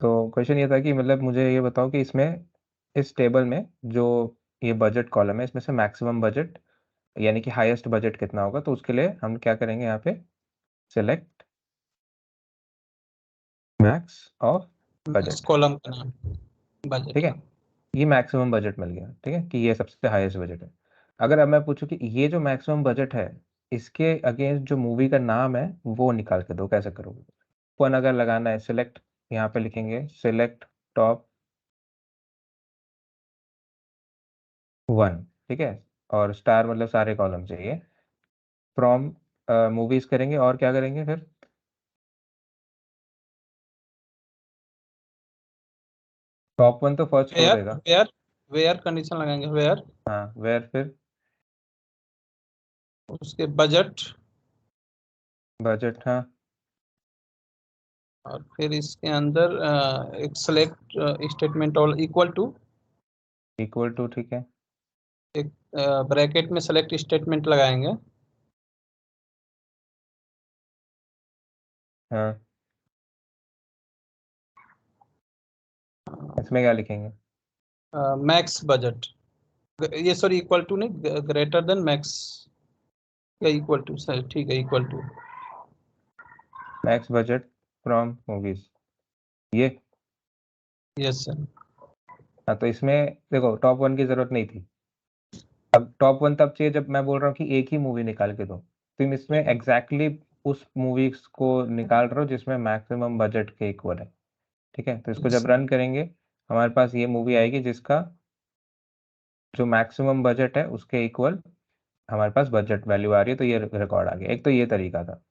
तो क्वेश्चन ये था कि मतलब मुझे ये बताओ कि इसमें इस टेबल में जो ये बजट कॉलम है इसमें से मैक्सिमम बजट यानी कि हाईएस्ट बजट कितना होगा। तो उसके लिए हम क्या करेंगे, यहाँ पे select max of max budget. Column का नाम बजट ठीक है, का। ये मैक्सिमम बजट मिल गया। ठीक है, कि ये सबसे हाईएस्ट बजट है। अगर अब मैं पूछूं कि ये जो मैक्सिमम बजट है इसके अगेंस्ट जो मूवी का नाम है वो निकाल के दो, कैसे करोगे। वन अगर लगाना है, सिलेक्ट, यहाँ पे लिखेंगे सिलेक्ट टॉप वन। ठीक है, और स्टार मतलब सारे कॉलम चाहिए। फ्रॉम मूवीज करेंगे और क्या करेंगे फिर, टॉप वन तो फर्स्ट छोड़ वेयर देगा। वेयर वेयर कंडीशन लगाएंगे, वेयर। हाँ, वेयर फिर उसके बजट, बजट। हाँ, और फिर इसके अंदर एक सेलेक्ट स्टेटमेंट और इक्वल टू, इक्वल टू। ठीक है। एक ब्रैकेट में सेलेक्ट स्टेटमेंट लगाएंगे। हाँ, इसमें क्या लिखेंगे। मैक्स बजट, ये सॉरी इक्वल टू नहीं, ग्रेटर देन मैक्स या इक्वल टू, सर ठीक है, equal to. Max budget from movies, ये। Yes sir. हाँ, तो इसमें देखो टॉप वन की जरूरत नहीं थी। अब टॉप वन तब चाहिए जब मैं बोल रहा हूँ कि एक ही मूवी निकाल के दो। तुम इसमें एग्जैक्टली उस मूवीज को निकाल रहे हो जिसमें मैक्सिमम बजट के इक्वल है। ठीक है, तो इसको जब रन करेंगे हमारे पास ये मूवी आएगी जिसका जो मैक्सिमम बजट है उसके इक्वल हमारे पास बजट वैल्यू आ रही है। तो ये रिकॉर्ड आ गया। एक तो ये तरीका था।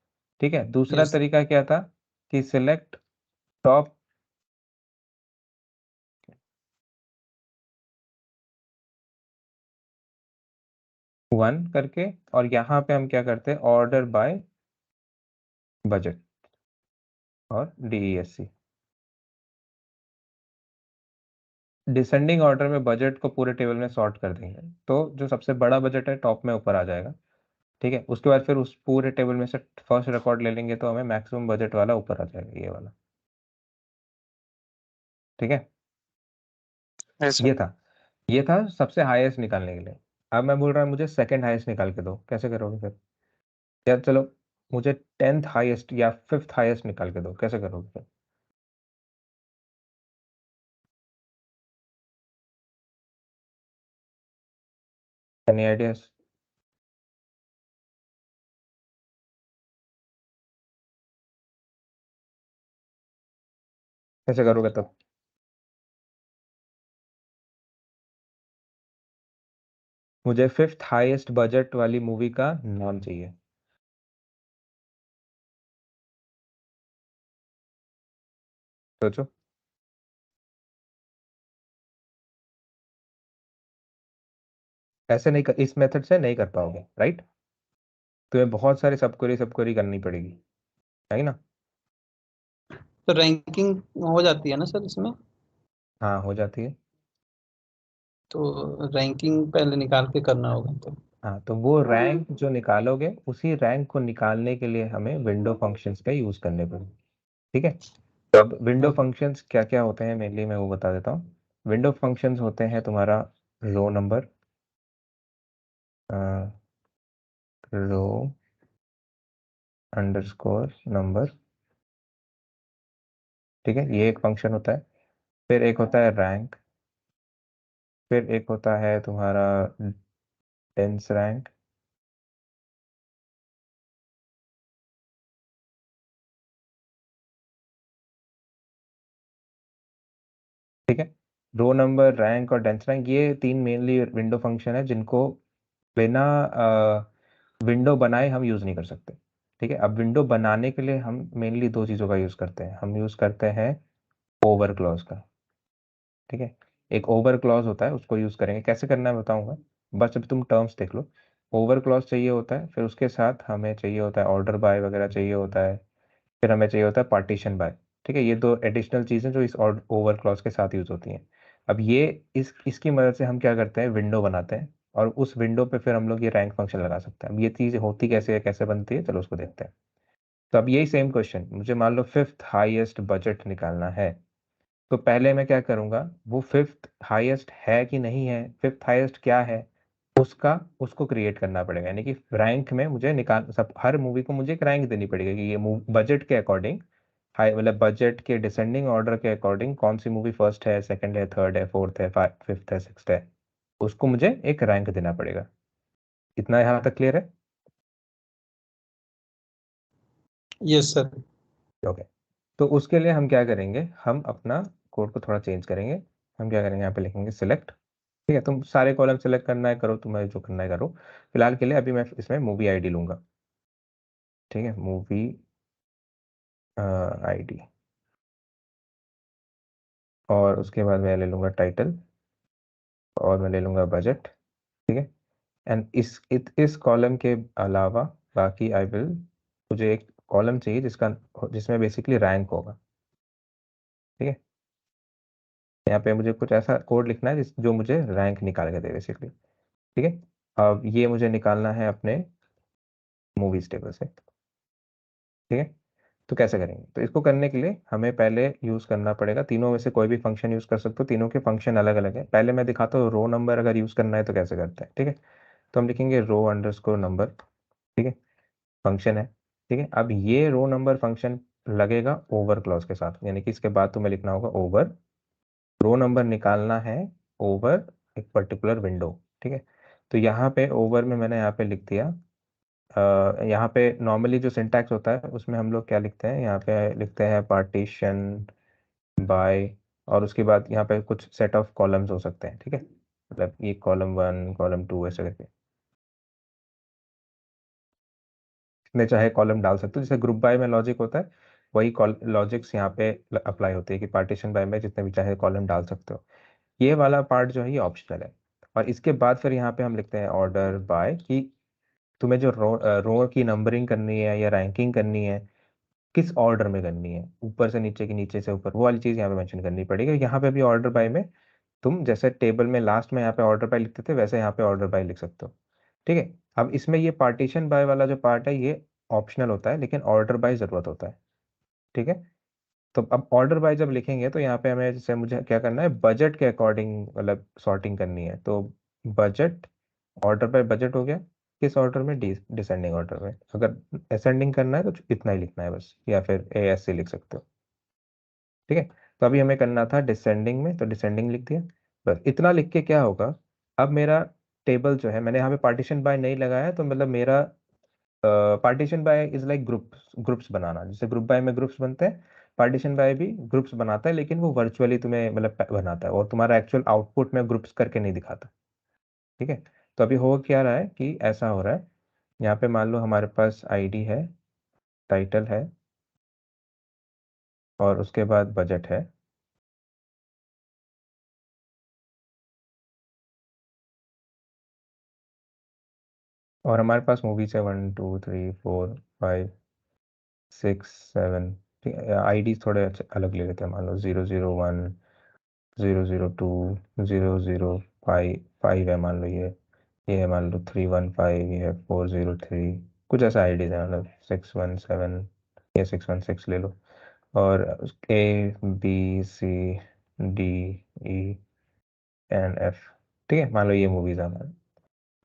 ठीक है, दूसरा यस। तरीका क्या था कि सिलेक्ट टॉप वन करके, और यहाँ पे हम क्या करते हैं, ऑर्डर बाय बजट और DESC। डिसेंडिंग ऑर्डर में बजट को पूरे टेबल में सॉर्ट कर देंगे तो जो सबसे बड़ा बजट है टॉप में ऊपर आ जाएगा। ठीक है, उसके बाद फिर उस पूरे टेबल में से फर्स्ट रिकॉर्ड ले लेंगे तो हमें मैक्सिमम बजट वाला ऊपर आ जाएगा, ये वाला। ठीक है, यस सर। ये था सबसे हाईएस्ट निकालने के लिए। अब मैं बोल रहा हूँ मुझे सेकंड हाईएस्ट निकाल के दो, कैसे करोगे फिर। या चलो मुझे 10th हाईएस्ट या 5th हाईएस्ट निकाल के दो, कैसे करोगे फिर। एनी आइडियाज, कैसे करोगे तब। मुझे 5th हाईएस्ट बजट वाली मूवी का नाम चाहिए। सोचो। ऐसे नहीं कर, इस मेथड से नहीं कर पाओगे, राइट। तुम्हें बहुत सारी सब क्वेरी करनी पड़ेगी, है ना। तो रैंकिंग हो जाती है ना सर इसमें? हाँ, हो जाती है। तो रैंकिंग पहले निकाल के करना होगा तो। हाँ, तो वो रैंक जो निकालोगे उसी रैंक को निकालने के लिए हमें विंडो फंक्शंस का यूज करने पड़ेंगे। ठीक है, तो अब विंडो फंक्शंस क्या क्या होते हैं मेनली मैं वो बता देता हूँ। विंडो फंक्शंस होते हैं तुम्हारा रो नंबर, रो अंडरस्कोर नंबर। ठीक है, ये एक फंक्शन होता है। फिर एक होता है रैंक, फिर एक होता है तुम्हारा डेंस रैंक। ठीक है, रो नंबर, रैंक और डेंस रैंक, ये तीन मेनली विंडो फंक्शन है जिनको बिना विंडो बनाए हम यूज़ नहीं कर सकते। ठीक है, अब विंडो बनाने के लिए हम मेनली दो चीज़ों का यूज़ करते हैं। हम यूज़ करते हैं ओवर क्लॉज का। ठीक है, एक ओवर क्लॉज होता है, उसको यूज़ करेंगे। कैसे करना है बताऊंगा, बस अभी तुम टर्म्स देख लो। ओवर क्लॉज चाहिए होता है, फिर उसके साथ हमें चाहिए होता है ऑर्डर बाय वगैरह चाहिए होता है, फिर हमें चाहिए होता है पार्टीशन बाय। ठीक है, ये दो एडिशनल चीज़ें जो इस ओवर क्लॉज के साथ यूज होती हैं। अब ये इसकी मदद से हम क्या करते हैं, विंडो बनाते हैं, और उस विंडो पे फिर हम लोग ये रैंक फंक्शन लगा सकते हैं। अब ये चीज़ होती कैसे है, कैसे बनती है, चलो उसको देखते हैं। तो अब यही सेम क्वेश्चन, मुझे मान लो 5th हाईएस्ट बजट निकालना है। तो पहले मैं क्या करूंगा, वो फिफ्थ हाईएस्ट है कि नहीं है, फिफ्थ हाईएस्ट क्या है उसका, उसको क्रिएट करना पड़ेगा। यानी कि रैंक में मुझे निकाल सब, हर मूवी को मुझे एक रैंक देनी पड़ेगी कि ये बजट के अकॉर्डिंग, हाई मतलब बजट के डिसेंडिंग ऑर्डर के अकॉर्डिंग कौन सी मूवी फर्स्ट है, सेकंड है, थर्ड है, फोर्थ है, फिफ्थ है, सिक्स्थ है, उसको मुझे एक रैंक देना पड़ेगा। इतना यहाँ तक क्लियर है? Yes sir. ओके। तो उसके लिए हम क्या करेंगे, हम अपना कोड को थोड़ा चेंज करेंगे। हम क्या करेंगे, यहाँ पे लिखेंगे सिलेक्ट। ठीक है, तुम सारे कॉलम सेलेक्ट करना है करो, तुम्हें जो करना है करो। फिलहाल के लिए अभी मैं इसमें मूवी आईडी लूंगा। ठीक है, मूवी आईडी, और उसके बाद मैं ले लूंगा टाइटल, और मैं ले लूंगा बजट। ठीक है। एंड इस कॉलम के अलावा बाकी आई विल, मुझे एक कॉलम चाहिए जिसका, जिसमें बेसिकली रैंक होगा। ठीक है, यहाँ पे मुझे कुछ ऐसा कोड लिखना है जो मुझे रैंक निकाल के दे बेसिकली। ठीक है, अब ये मुझे निकालना है अपने मूवीज टेबल से। ठीक है, तो कैसे करेंगे, तो इसको करने के लिए हमें पहले यूज करना पड़ेगा, तीनों में से कोई भी फंक्शन यूज कर सकते हो, तीनों के फंक्शन अलग अलग है। पहले मैं दिखाता हूँ रो नंबर अगर यूज करना है तो कैसे करते हैं। ठीक है, तो हम लिखेंगे रो अंडरस्कोर नंबर। ठीक है, फंक्शन है। ठीक है, अब ये रो नंबर फंक्शन लगेगा ओवर क्लॉज के साथ, यानी कि इसके बाद तुम्हें लिखना होगा ओवर, रो नंबर निकालना है ओवर एक पर्टिकुलर विंडो। ठीक है, तो यहाँ पे ओवर में मैंने यहाँ पे लिख दिया, यहाँ पे नॉर्मली जो सिंटैक्स होता है उसमें हम लोग क्या लिखते हैं, यहाँ पे लिखते हैं पार्टीशन बाय, और उसके बाद यहाँ पे कुछ सेट ऑफ कॉलम्स हो सकते हैं। ठीक है, मतलब ये कॉलम वन, कॉलम टू, ऐसे करके जितने चाहे कॉलम डाल सकते हो। जैसे ग्रुप बाय में लॉजिक होता है, वही लॉजिक्स यहाँ पे अप्लाई होती है कि पार्टीशन बाय में जितने भी चाहे कॉलम डाल सकते हो। ये वाला पार्ट जो है ये ऑप्शनल है। और इसके बाद फिर यहाँ पे हम लिखते हैं ऑर्डर बाय, कि तुम्हें जो रो की नंबरिंग करनी है या रैंकिंग करनी है, किस ऑर्डर में करनी है, ऊपर से नीचे की, नीचे से ऊपर, वो वाली चीज़ यहाँ पे मेंशन करनी पड़ेगी। यहाँ पे भी ऑर्डर बाय में तुम जैसे टेबल में लास्ट में यहाँ पे ऑर्डर बाय लिखते थे, वैसे यहाँ पे ऑर्डर बाय लिख सकते हो। ठीक है, अब इसमें ये पार्टीशन बाय वाला जो पार्ट है ये ऑप्शनल होता है, लेकिन ऑर्डर बाय जरूरत होता है। ठीक है, तो अब ऑर्डर बाय जब लिखेंगे तो यहाँ पे हमें, जैसे मुझे क्या करना है, बजट के अकॉर्डिंग मतलब सॉर्टिंग करनी है। तो बजट, ऑर्डर बाय बजट हो गया, किस ऑर्डर में, डिसेंडिंग ऑर्डर में। अगर असेंडिंग करना है तो इतना ही लिखना है बस, या फिर ए एस सी लिख सकते हो। ठीक है, तो अभी हमें करना था डिसेंडिंग में, तो डिसेंडिंग लिख दिया। बस इतना लिख के क्या होगा, अब मेरा टेबल जो है, मैंने यहाँ पे पार्टीशन बाय नहीं लगाया, तो मतलब मेरा partition by is like groups, groups बनाना, जैसे ग्रुप बाय में ग्रुप्स बनते हैं, पार्टीशन बाय भी ग्रुप्स बनाता है, लेकिन वो वर्चुअली तुम्हें मतलब बनाता है, और तुम्हारा एक्चुअल आउटपुट में ग्रुप्स करके नहीं दिखाता। ठीक है, तो अभी हो क्या रहा है कि ऐसा हो रहा है, यहाँ पे मान लो हमारे पास आईडी है, टाइटल है, और उसके बाद बजट है, और हमारे पास मूवीज है 1 2 3 4 5 6 7। ठीक है, आईडी थोड़े अलग ले लेते हैं, मान लो 001, 002, 005 है मान लो, ये है मान लो 315, ये है 403, कुछ ऐसा आईडीज है, मतलब 617 या 616 ले लो। और A B C D E and F. ठीक है, मान लो ये मूवीज है हमारे।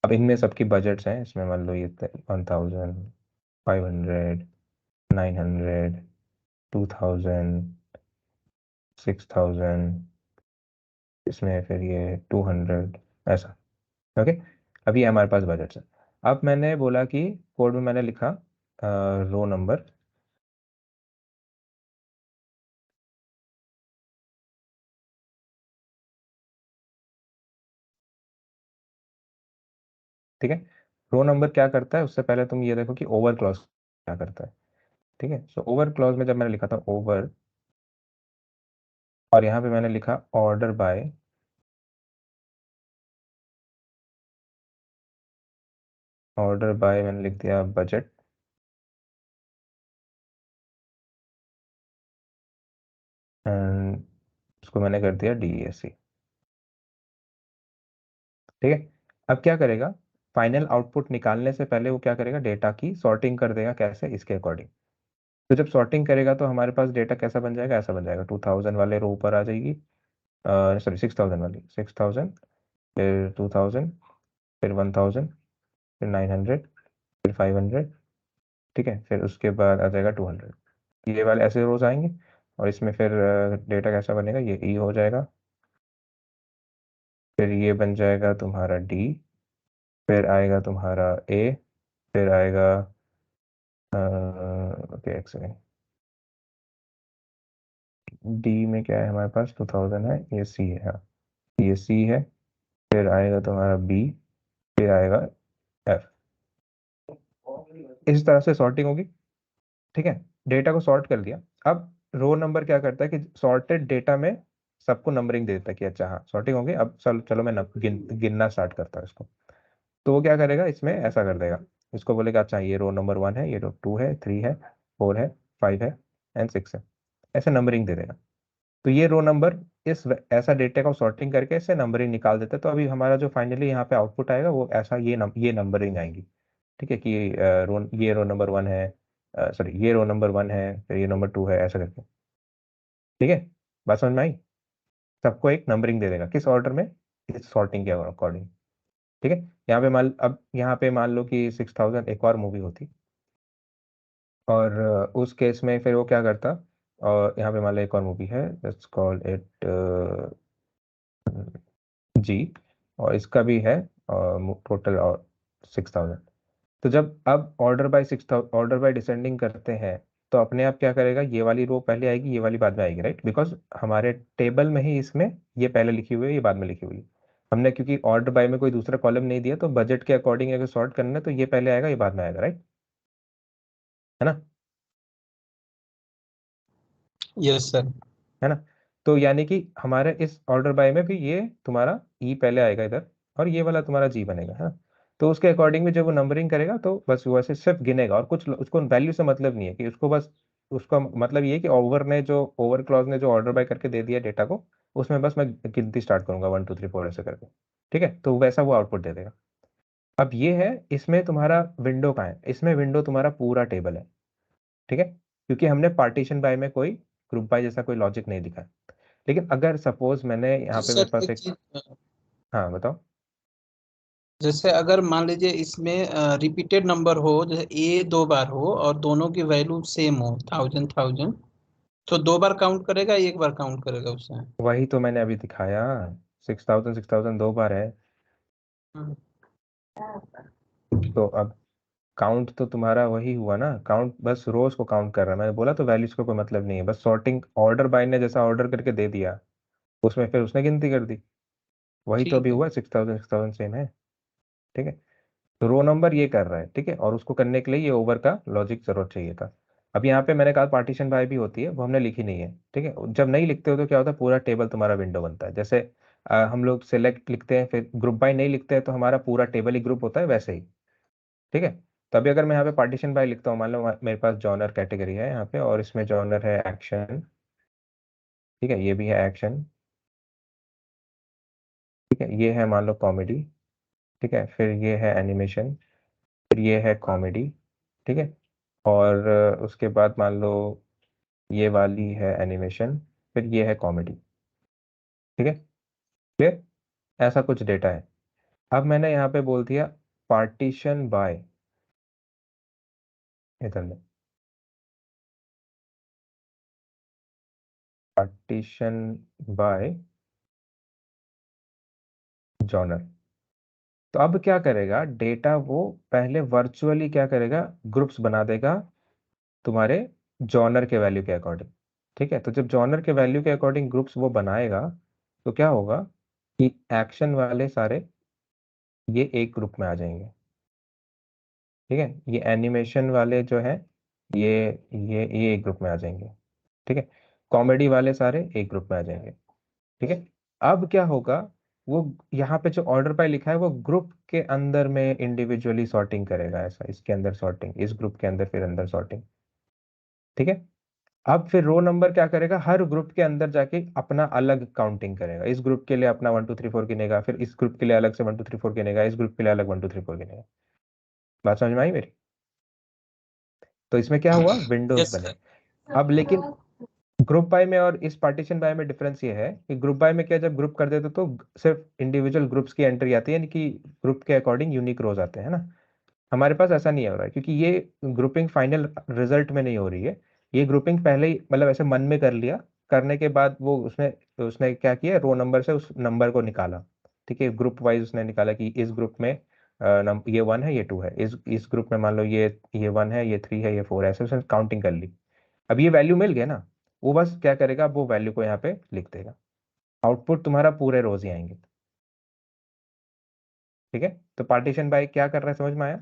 अब इनमें सबकी बजट्स हैं, इसमें मान लो ये 1000, 500, 900, 2000, 6000, इसमें फिर ये 200, ऐसा। ओके, अभी ये हमारे पास बजट्स है। अब मैंने बोला कि कोड में मैंने लिखा रो नंबर। ठीक है, रो नंबर क्या करता है, उससे पहले तुम ये देखो कि ओवर क्लॉज क्या करता है। ठीक है, सो ओवर क्लॉज में जब मैंने लिखा था ओवर, और यहाँ पे मैंने लिखा ऑर्डर बाय, ऑर्डर बाय मैंने लिख दिया बजट, एंड उसको मैंने कर दिया DESC। ठीक है, अब क्या करेगा, फाइनल आउटपुट निकालने से पहले वो क्या करेगा, डेटा की सॉर्टिंग कर देगा, कैसे, इसके अकॉर्डिंग। तो जब सॉर्टिंग करेगा तो हमारे पास डेटा कैसा बन जाएगा, ऐसा बन जाएगा, 2000 वाले रो ऊपर आ जाएगी, सॉरी 6000 वाली, 6000, फिर 2000, फिर 1000, फिर 900, फिर 500, ठीक है, फिर उसके बाद आ जाएगा 200, ये वाले ऐसे रोज आएंगे। और इसमें फिर डेटा कैसा बनेगा, ये ई हो जाएगा, फिर ये बन जाएगा तुम्हारा डी, फिर आएगा तुम्हारा ए, फिर आएगा ओके एक सेकेंड, डी में क्या है हमारे पास, 2000 है, ये सी है, हाँ ये सी है, फिर आएगा तुम्हारा बी, फिर आएगा एफ। इस तरह से सॉर्टिंग होगी, ठीक है। डेटा को सॉर्ट कर दिया। अब रो नंबर क्या करता है कि सॉर्टेड डेटा में सबको नंबरिंग दे देता है कि अच्छा हाँ सॉर्टिंग हो गई, अब चलो चलो मैं गिनना स्टार्ट करता हूँ इसको। तो वो क्या करेगा, इसमें ऐसा कर देगा, इसको बोलेगा अच्छा ये रो नंबर 1 है, ये रो 2 है, 3 है, 4 है, 5 है एंड 6 है, ऐसे नंबरिंग दे देगा। तो ये रो नंबर ऐसा डेटा को सॉर्टिंग करके इससे नंबरिंग निकाल देता है। तो अभी हमारा जो फाइनली यहाँ पे आउटपुट आएगा वो ऐसा ये नंबरिंग आएंगी, ठीक है, कि ये रो नंबर 1 है, सॉरी ये रो नंबर 1 है, फिर ये नंबर 2 है, ऐसा करके, ठीक है। बात समझ में आई? सबको एक नंबरिंग दे देगा, किस ऑर्डर में, इस सॉर्टिंग के अकॉर्डिंग, ठीक है। यहाँ पे मान, अब यहाँ पे मान लो कि 6000 एक और मूवी होती, और उस केस में फिर वो क्या करता, और यहाँ पे मान लो एक और मूवी है, लेट्स कॉल इट जी, और इसका भी है टोटल और 6000। तो जब अब ऑर्डर बाय डिसेंडिंग करते हैं, तो अपने आप क्या करेगा, ये वाली रो पहले आएगी, ये वाली बाद में आएगी, राइट, बिकॉज हमारे टेबल में ही इसमें ये पहले लिखी हुई है, ये बाद में लिखी हुई है। हमने क्योंकि ऑर्डर बाय में कोई दूसरा कॉलम नहीं दिया, तो बजट के अकॉर्डिंग अगर सॉर्ट करना है तो ये पहले आएगा, ये बाद में आएगा, राइट, है ना, यस सर। है ना। तो यानी कि हमारे इस ऑर्डर बाय में भी ये तुम्हारा ई पहले आएगा इधर, और ये वाला तुम्हारा जी बनेगा, है ना। तो उसके अकॉर्डिंग में जब वो नंबरिंग करेगा तो बस वो ऐसे सिर्फ गिनेगा, और कुछ उसको वैल्यू से मतलब नहीं है, कि उसको बस, उसका मतलब ये है कि ओवर क्लॉज ने जो ऑर्डर बाय करके दे दिया डेटा को, उसमें बस मैं गिनती स्टार्ट करूंगा 1 2 3 4 ऐसे करके, ठीक है, तो वैसा वो आउटपुट दे देगा। अब ये है, इसमें तुम्हारा विंडो कहाँ है, इसमें विंडो तुम्हारा पूरा टेबल है, ठीक है, क्योंकि हमने पार्टीशन बाय में कोई ग्रुप बाय जैसा कोई लॉजिक नहीं दिखा। लेकिन अगर सपोज मैंने यहाँ तो पे मेरे सर पास एक एक, चीज, हाँ बताओ। जैसे अगर मान लीजिए इसमें रिपीटेड नंबर हो, जैसे ए 2 बार हो और दोनों की वैल्यू सेम हो, 1000 1000, तो 2 बार काउंट करेगा, 1 बार काउंट करेगा उससे? वही तो मैंने अभी दिखाया, 6000 दो बार है। हम्म। तो अब काउंट तो तुम्हारा वही हुआ ना, काउंट बस रोज को काउंट कर रहा है, मैंने बोला तो वैल्यूज का कोई मतलब नहीं है, बस सॉर्टिंग ऑर्डर बाय ने जैसा ऑर्डर करके दे दिया, उसमें फिर उसने गिनती कर दी, वही तो अभी ठीक है। हुआ, 6000 सेम है, ठीक है। तो रो नंबर ये कर रहा है, ठीक है, और उसको करने के लिए ये ओवर का लॉजिक जरूरत चाहिए था। अब यहाँ पे मैंने कहा पार्टीशन बाय भी होती है, वो हमने लिखी नहीं है, ठीक है। जब नहीं लिखते हो तो क्या होता है, पूरा टेबल तुम्हारा विंडो बनता है, जैसे हम लोग सिलेक्ट लिखते हैं फिर ग्रुप बाय नहीं लिखते हैं, तो हमारा पूरा टेबल ही ग्रुप होता है, वैसे ही, ठीक है। तो अभी अगर मैं यहाँ पे पार्टीशन बाय लिखता हूँ, मान लो मेरे पास जॉनर कैटेगरी है यहाँ पे, और इसमें जॉनर है एक्शन, ठीक है, ये भी है एक्शन, ठीक है, ये है मान लो कॉमेडी, ठीक है, फिर ये है एनिमेशन, फिर ये है कॉमेडी, ठीक है, और उसके बाद मान लो ये वाली है एनिमेशन, फिर ये है कॉमेडी, ठीक है, क्लियर, ऐसा कुछ डेटा है। अब मैंने यहाँ पे बोल दिया पार्टीशन बाय, इधर में पार्टीशन बाय जॉनर। तो अब क्या करेगा डेटा, वो पहले वर्चुअली क्या करेगा, ग्रुप्स बना देगा तुम्हारे जॉनर के वैल्यू के अकॉर्डिंग, ठीक है। तो जब जॉनर के वैल्यू के अकॉर्डिंग ग्रुप्स वो बनाएगा, तो क्या होगा कि एक्शन वाले सारे ये एक ग्रुप में आ जाएंगे, ठीक है, ये एनिमेशन वाले जो है ये ये एक ग्रुप में आ जाएंगे, ठीक है, कॉमेडी वाले सारे एक ग्रुप में आ जाएंगे, ठीक है। अब क्या होगा, वो यहाँ पे जो ऑर्डर बाय लिखा है वो ग्रुप के अंदर में इंडिविजुअली सॉर्टिंग करेगा, ऐसा इसके अंदर सॉर्टिंग, इस ग्रुप के अंदर फिर अंदर सॉर्टिंग, ठीक है। अब फिर रो नंबर क्या करेगा, हर ग्रुप के अंदर जाके अपना अलग काउंटिंग करेगा, इस ग्रुप के लिए अपना 1 2 3 4 गिनेगा, फिर इस ग्रुप के लिए अलग से 1 2 3 4 गिनेगा, इस ग्रुप के लिए अलग 1 2 3 4 गिनेगा। बात समझ में आई मेरी? तो इसमें क्या हुआ, विंडोज यस बने। अब लेकिन ग्रुप बाय में और इस पार्टीशन बाय में डिफरेंस ये है कि ग्रुप बाय में क्या, जब ग्रुप कर देते तो सिर्फ इंडिविजुअल ग्रुप्स की एंट्री आती है, यानी कि ग्रुप के अकॉर्डिंग यूनिक रोज आते हैं ना। हमारे पास ऐसा नहीं हो रहा है, क्योंकि ये ग्रुपिंग फाइनल रिजल्ट में नहीं हो रही है। ये ग्रुपिंग पहले ही मतलब ऐसे मन में कर लिया, करने के बाद वो उसने उसने क्या किया, रो नंबर से उस नंबर को निकाला। ठीक है, ग्रुप वाइज उसने निकाला कि इस ग्रुप में ये 1 है, ये 2 है, इस ग्रुप में मान लो ये 1 है, ये 3 है, ये 4 है, ऐसे उसने काउंटिंग कर ली। अब ये वैल्यू मिल गया ना, वो बस क्या करेगा, वो वैल्यू को यहाँ पे लिख देगा। आउटपुट तुम्हारा पूरे रोज ही आएंगे। ठीक है, तो पार्टीशन बाय क्या कर रहा है, समझ में आया?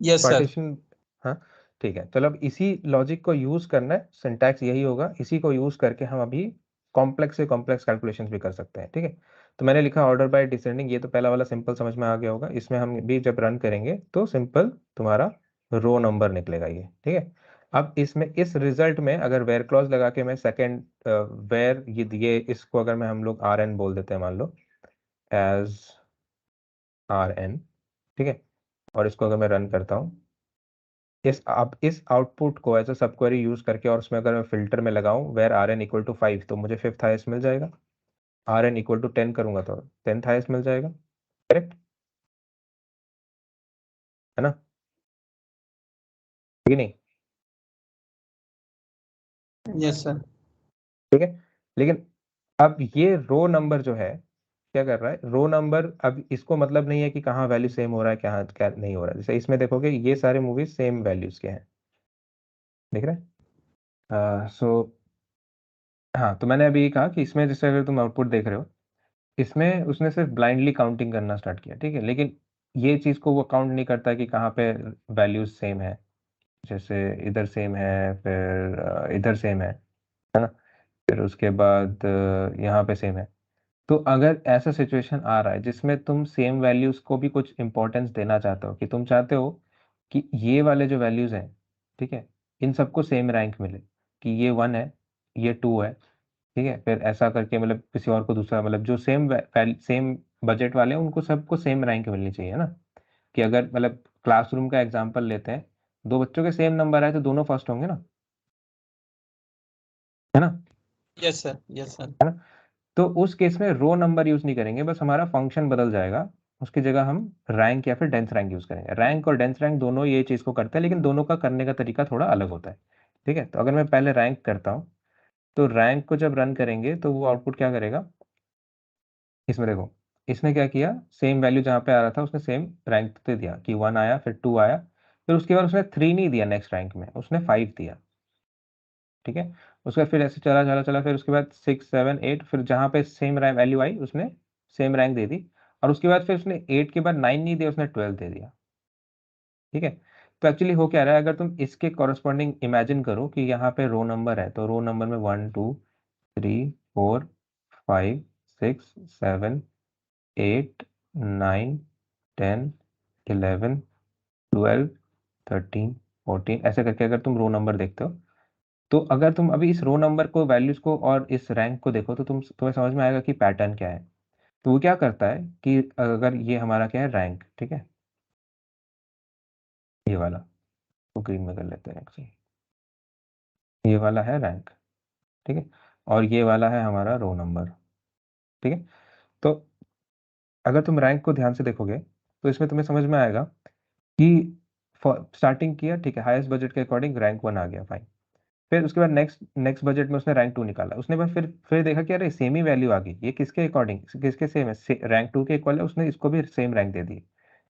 Yes sir. पार्टीशन, हाँ। ठीक है, चलो अब इसी लॉजिक को यूज करना है, सिंटैक्स यही होगा, इसी को यूज करके हम अभी कॉम्प्लेक्स से कॉम्प्लेक्स कैलकुलेशंस भी कर सकते हैं। ठीक है, तो मैंने लिखा ऑर्डर बाय डिसेंडिंग, ये तो पहला वाला सिंपल समझ में आ गया होगा। इसमें हम भी जब रन करेंगे तो सिंपल तुम्हारा रो नंबर निकलेगा ये। ठीक है, अब इसमें इस रिजल्ट में अगर वेयर क्लॉज लगा के मैं सेकेंड वेयर ये इसको अगर मैं हम लोग आर एन बोल देते हैं, मान लो एज आर एन। ठीक है, और इसको अगर मैं रन करता हूँ, इस आउटपुट को एज अ सब क्वेरी यूज करके, और उसमें अगर मैं फिल्टर में लगाऊं where R N equal to 5, तो मुझे फिफ्थ हाईएस्ट मिल जाएगा। आर एन इक्वल टू 10 करूंगा तो 10th हाईएस्ट मिल जाएगा। करेक्ट है ना, ठीक नहीं? Yes sir. ठीक है, लेकिन अब ये रो नंबर जो है क्या कर रहा है, रो नंबर अब इसको मतलब नहीं है कि कहाँ वैल्यू सेम हो रहा है, क्या क्या नहीं हो रहा है। जैसे इसमें देखोगे ये सारे मूवीज सेम वैल्यूज के हैं, देख रहे हैं? सो हाँ, तो मैंने अभी कहा कि इसमें जैसे अगर तुम आउटपुट देख रहे हो, इसमें उसने सिर्फ ब्लाइंडली काउंटिंग करना स्टार्ट किया। ठीक है, लेकिन ये चीज़ को वो काउंट नहीं करता कि कहाँ पे वैल्यूज सेम है। जैसे इधर सेम है, फिर इधर सेम है ना, फिर उसके बाद यहाँ पे सेम है। तो अगर ऐसा सिचुएशन आ रहा है जिसमें तुम सेम वैल्यूज को भी कुछ इंपॉर्टेंस देना चाहते हो, कि तुम चाहते हो कि ये वाले जो वैल्यूज हैं, ठीक है, इन सबको सेम रैंक मिले, कि ये 1 है, ये 2 है, ठीक है, फिर ऐसा करके मतलब किसी और को दूसरा, मतलब जो सेम बजट वाले हैं उनको सबको सेम रैंक मिलनी चाहिए ना। कि अगर मतलब क्लासरूम का एग्जांपल लेते हैं, दो बच्चों के सेम नंबर आए तो दोनों फर्स्ट होंगे ना, है ना? Yes sir. Yes sir. है ना? तो उस केस में रो नंबर यूज नहीं करेंगे, बस हमारा फंक्शन बदल जाएगा। उसकी जगह हम रैंक या फिर डेंस रैंक यूज करेंगे। रैंक और डेंस रैंक दोनों ये चीज को करते हैं, लेकिन दोनों का करने का तरीका थोड़ा अलग होता है। ठीक है, तो अगर मैं पहले रैंक करता हूँ, तो रैंक को जब रन करेंगे तो वो आउटपुट क्या करेगा, इसमें देखो, इसने क्या किया, सेम वैल्यू जहाँ पे आ रहा था उसने सेम रैंक दे दिया, कि 1 आया, फिर 2 आया, फिर उसके बाद उसने 3 नहीं दिया, नेक्स्ट रैंक में उसने 5 दिया। ठीक है, उसके बाद फिर ऐसे चला चला चला, फिर उसके बाद 6 7 8, फिर जहाँ पे सेम वैल्यू आई उसने सेम रैंक दे दी। और उसके बाद फिर उसने 8 के बाद 9 नहीं दिया, उसने 12 दे दिया। ठीक है, तो एक्चुअली हो क्या रहा है, अगर तुम इसके कॉरस्पॉन्डिंग इमेजिन करो कि यहाँ पे रो नंबर है, तो रो नंबर में 1 2 3 4 5 6 7 8 9 10 11 12 13 14, ऐसे करके अगर तुम रो नंबर देखते हो, तो अगर तुम अभी इस रो नंबर को, वैल्यूज को और इस रैंक को देखो, तो तुम्हें समझ में आएगा कि पैटर्न क्या है। तो वो क्या करता है कि अगर ये हमारा क्या है, रैंक, ठीक है, ये वाला, तो ग्रीन में कर लेते हैं actually। ये वाला है रैंक, ठीक है, और ये वाला है हमारा रो नंबर। ठीक है, तो अगर तुम रैंक को ध्यान से देखोगे तो इसमें तुम्हें समझ में आएगा कि स्टार्टिंग किया, ठीक है, हाईएस्ट बजट के अकॉर्डिंग रैंक 1 आ गया, फाइन। फिर उसके बाद नेक्स्ट नेक्स्ट बजट में उसने रैंक 2 निकाला, उसने बस फिर देखा कि अरे सेम ही वैल्यू आ गई, ये किसके अकॉर्डिंग, किसके सेम है, रैंक 2 के इक्वल है, उसने इसको भी सेम रैंक दे दी।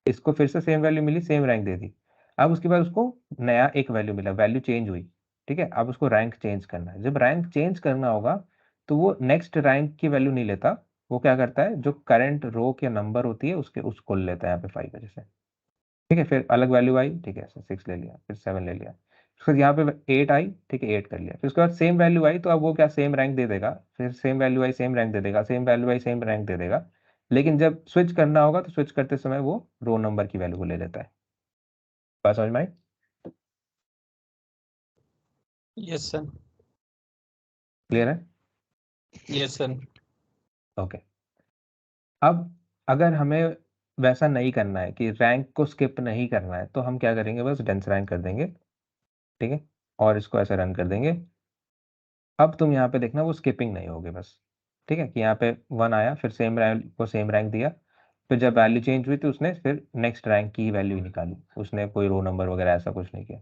इसको फिर से सेम वैल्यू मिली, सेम रैंक दे दी। अब उसके बाद उसको नया एक वैल्यू मिला, वैल्यू चेंज हुई। ठीक है, अब उसको रैंक चेंज करना है। जब रैंक चेंज करना होगा तो वो नेक्स्ट रैंक की वैल्यू नहीं लेता, वो क्या करता है, जो करंट रो के नंबर होती है उसके उसको ले लेता है, यहाँ पे 5 वजह से। ठीक है, फिर अलग वैल्यू आई, ठीक है, 6 ले लिया, फिर 7 ले लिया, फिर यहाँ पे 8 आई, ठीक है, 8 कर लिया, फिर उसके बाद सेम वैल्यू आई, तो अब वो क्या सेम रैंक दे देगा, फिर सेम वैल्यू आई सेम रैंक दे देगा, सेम वैल्यू आई सेम रैंक दे देगा। लेकिन जब स्विच करना होगा तो स्विच करते समय वो रो नंबर की वैल्यू को ले लेता है। बात समझ में आई? Yes sir. क्लियर है? Yes sir. ओके, अब अगर हमें वैसा नहीं करना है कि रैंक को स्किप नहीं करना है, तो हम क्या करेंगे, बस डेंस रैंक कर देंगे, ठीक है, और इसको ऐसे रन कर देंगे। अब तुम यहाँ पे देखना वो स्किपिंग नहीं होगी बस, ठीक है, कि यहाँ पे 1 आया, फिर सेम रैंक को सेम रैंक दिया, फिर जब वैल्यू चेंज हुई तो उसने फिर नेक्स्ट रैंक की वैल्यू ही निकाली, उसने कोई रो नंबर वगैरह ऐसा कुछ नहीं किया,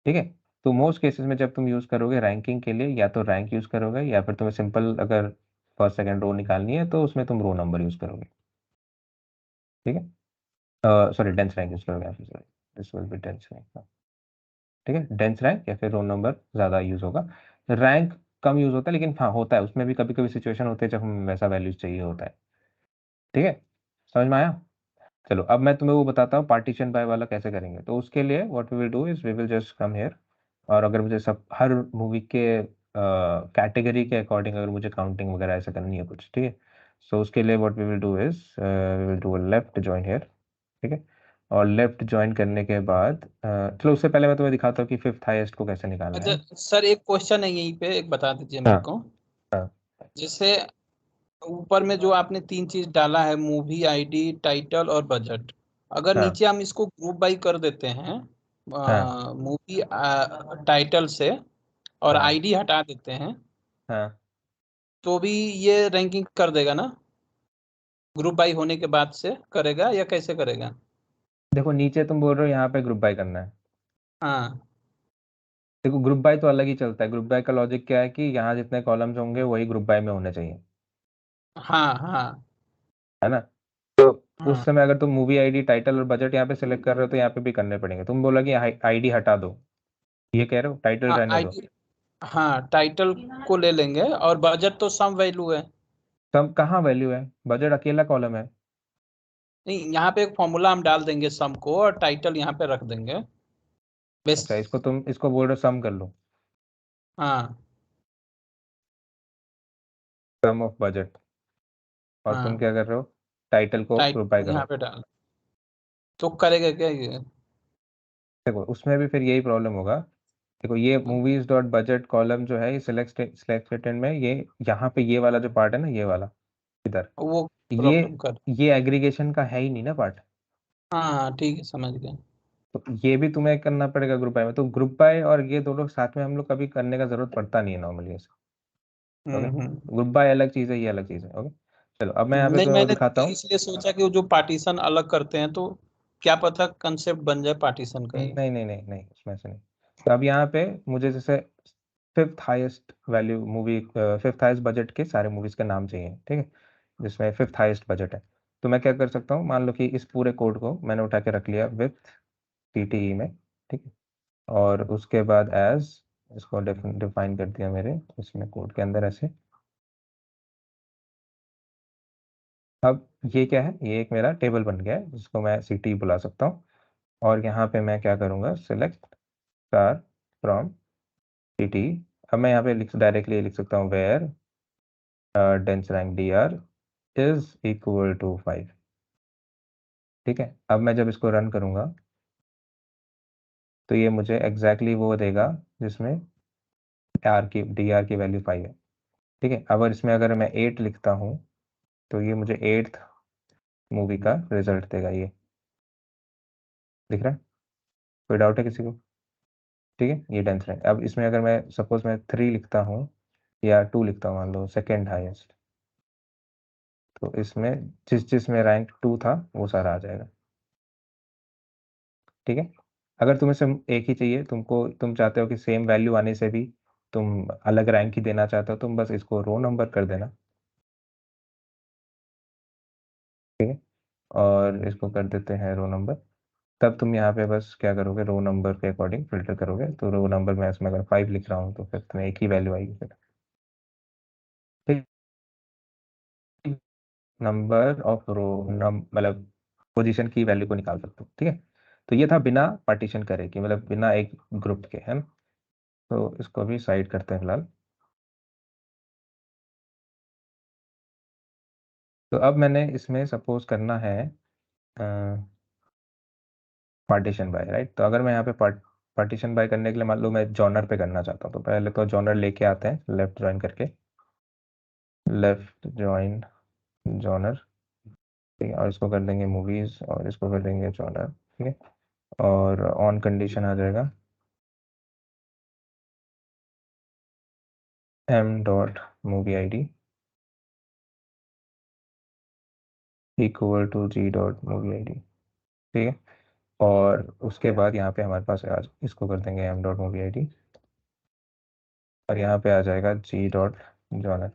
ठीक है। तो मोस्ट केसेस में जब तुम यूज करोगे रैंकिंग के लिए, या तो रैंक यूज करोगे, या फिर तुम्हें सिंपल अगर फर्स्ट सेकंड रो निकालनी है तो उसमें तुम रो नंबर यूज करोगे, ठीक है, सॉरी डेंस रैंक यूज करोगे, sorry, this will be dense rank, ठीक है, डेंस रैंक या फिर रोल नंबर ज़्यादा यूज़ होगा। रैंक कम यूज़ होता है, लेकिन हाँ होता है, उसमें भी कभी कभी सिचुएशन होते हैं जब हमें वैसा वैल्यूज चाहिए होता है, ठीक है, समझ में आया। चलो अब मैं तुम्हें वो बताता हूँ पार्टीशन बाय वाला कैसे करेंगे। तो उसके लिए what we will do is we will just come here, और अगर मुझे सब हर मूवी के कैटेगरी के अकॉर्डिंग अगर मुझे काउंटिंग वगैरह ऐसा करनी है कुछ, ठीक है, सो उसके लिए what we will do is we will do left join here, ठीक है, और लेफ्ट ज्वाइन करने के बाद चलो उससे पहले मैं तुम्हें दिखाता हूँ कि फिफ्थ हाईएस्ट को कैसे निकालना अच्छा है। सर, एक क्वेश्चन है यहीं पे, एक बता दीजिए मेरे हाँ को। हाँ जैसे ऊपर में जो आपने तीन चीज डाला है, मूवी आईडी, टाइटल और बजट, अगर हाँ नीचे हम इसको ग्रुप बाई कर देते हैं, हाँ मूवी टाइटल से, और हाँ आईडी हटा देते हैं, हाँ। तो भी ये रैंकिंग कर देगा ना? ग्रुप बाई होने के बाद से करेगा या कैसे करेगा? देखो नीचे तुम बोल रहे हो यहाँ पे ग्रुप बाय करना है, हाँ देखो ग्रुप बाय तो अलग ही चलता है। ग्रुप बाय का लॉजिक क्या है कि यहाँ जितने कॉलम्स होंगे वही ग्रुप बाय में होने चाहिए, हाँ हाँ है ना। तो उस हाँ समय अगर तुम मूवी आईडी टाइटल और बजट यहाँ पे सिलेक्ट कर रहे हो तो यहाँ पे भी करने पड़ेंगे। तुम बोला कि आईडी हटा दो, ये कह रहे हो, टाइटल हाँ रहने दो। आईडी, हाँ टाइटल को ले लेंगे, और बजट तो सम वैल्यू है। सब कहाँ वैल्यू है, बजट अकेला कॉलम है। नहीं, यहाँ पे एक फॉर्मूला हम डाल देंगे सम को, और टाइटल यहाँ पे रख देंगे बेस। अच्छा इसको तुम इसको बोल रहे हो सम कर लो, हाँ सम ऑफ बजट, और तुम हाँ, क्या कर रहे हो, टाइटल को ग्रुप बाय टाइटल यहाँ करो। पे डाल, तो करेगा क्या ये? देखो उसमें भी फिर यही प्रॉब्लम होगा। देखो ये मूवीज डॉट बजट कॉलम जो है ये सिलेक्टेड में, ये यहाँ पे ये वाला जो पार्ट है ना, ये वाला इधर, वो ये प्रॉब्लम कर। ये एग्रीगेशन का है ही नहीं ना पार्ट। हाँ हाँ ठीक है, समझ गए। तो ये भी तुम्हें करना पड़ेगा ग्रुप बाय में। तो ग्रुप बाय और ये दोनों साथ में हम लोग कभी करने का जरूरत पड़ता नहीं है नॉर्मली ऐसे, ओके। हम्म। ग्रुप बाय अलग चीज़ है, ये अलग चीज़ है, ओके। चलो अब मैं यहाँ पे नहीं, तो मैंने दिखाता हूँ। इसलिए सोचा कि वो जो पार्टीशन अलग करते हैं, तो क्या पता कंसेप्ट बन जाए पार्टीशन का ही। नहीं नहीं नहीं नहीं, उसमें से नहीं। तो अब यहाँ पे मुझे जैसे fifth highest value movie, fifth highest budget के सारे मूवीज के नाम चाहिए, ठीक है, जिसमें फिफ्थ हाईएस्ट बजट है। तो मैं क्या कर सकता हूँ, मान लो कि इस पूरे कोड को मैंने उठा के रख लिया विथ टीटीई में, ठीक है, और उसके बाद एज इसको डिफाइन कर दिया मेरे इसमें कोड के अंदर ऐसे। अब ये क्या है, ये एक मेरा टेबल बन गया है जिसको मैं सिटी बुला सकता हूँ। और यहाँ पे मैं क्या करूँगा, सिलेक्ट स्टार फ्रॉम सिटी। अब मैं यहाँ पे डायरेक्टली लिख सकता हूँ where dense rank D R is equal to 5, ठीक है। अब मैं जब इसको रन करूँगा तो ये मुझे एग्जैक्टली वो देगा जिसमें आर की डी आर की वैल्यू 5 है, ठीक है। अगर इसमें अगर मैं 8 लिखता हूँ तो ये मुझे एट्थ मूवी का रिजल्ट देगा, ये दिख रहा है, कोई डाउट है किसी को, ठीक है, ये डेंस रैंक। अब इसमें अगर मैं सपोज मैं 3 लिखता हूँ या 2 लिखता हूँ, मान लो सेकेंड हाईएस्ट, तो इसमें जिस जिसमें रैंक 2 था वो सारा आ जाएगा, ठीक है। अगर तुम्हें सिर्फ एक ही चाहिए, तुम चाहते हो कि सेम वैल्यू आने से भी तुम अलग रैंक ही देना चाहते हो, तुम बस इसको रो नंबर कर देना, ठीक है, और इसको कर देते हैं रो नंबर। तब तुम यहाँ पे बस क्या करोगे, रो नंबर के अकॉर्डिंग फिल्टर करोगे। तो रो नंबर में इसमें अगर 5 लिख रहा हूँ तो फिर तुम्हें एक ही वैल्यू आएगी फिर, ठीक। नंबर ऑफ रो मतलब पोजीशन की वैल्यू को निकाल सकते हो, ठीक है। तो ये था बिना पार्टीशन करे, कि मतलब बिना एक ग्रुप के, है ना। तो इसको भी साइड करते हैं फिलहाल। तो अब मैंने इसमें सपोज करना है पार्टीशन बाय, राइट। तो अगर मैं यहाँ पे पार्टीशन बाय करने के लिए मान लो मैं जॉनर पे करना चाहता हूँ, तो पहले तो जॉनर लेके आते हैं, लेफ्ट ज्वाइन करके, लेफ्ट ज्वाइन जॉनर, ठीक है, और इसको कर देंगे मूवीज और इसको कर देंगे जॉनर। ठीक है, और ऑन कंडीशन आ जाएगा m.movie id g.movie id। ठीक है, और उसके बाद यहाँ पे हमारे पास आज इसको कर देंगे m.movie id, और यहाँ पे आ जाएगा g.जॉनर।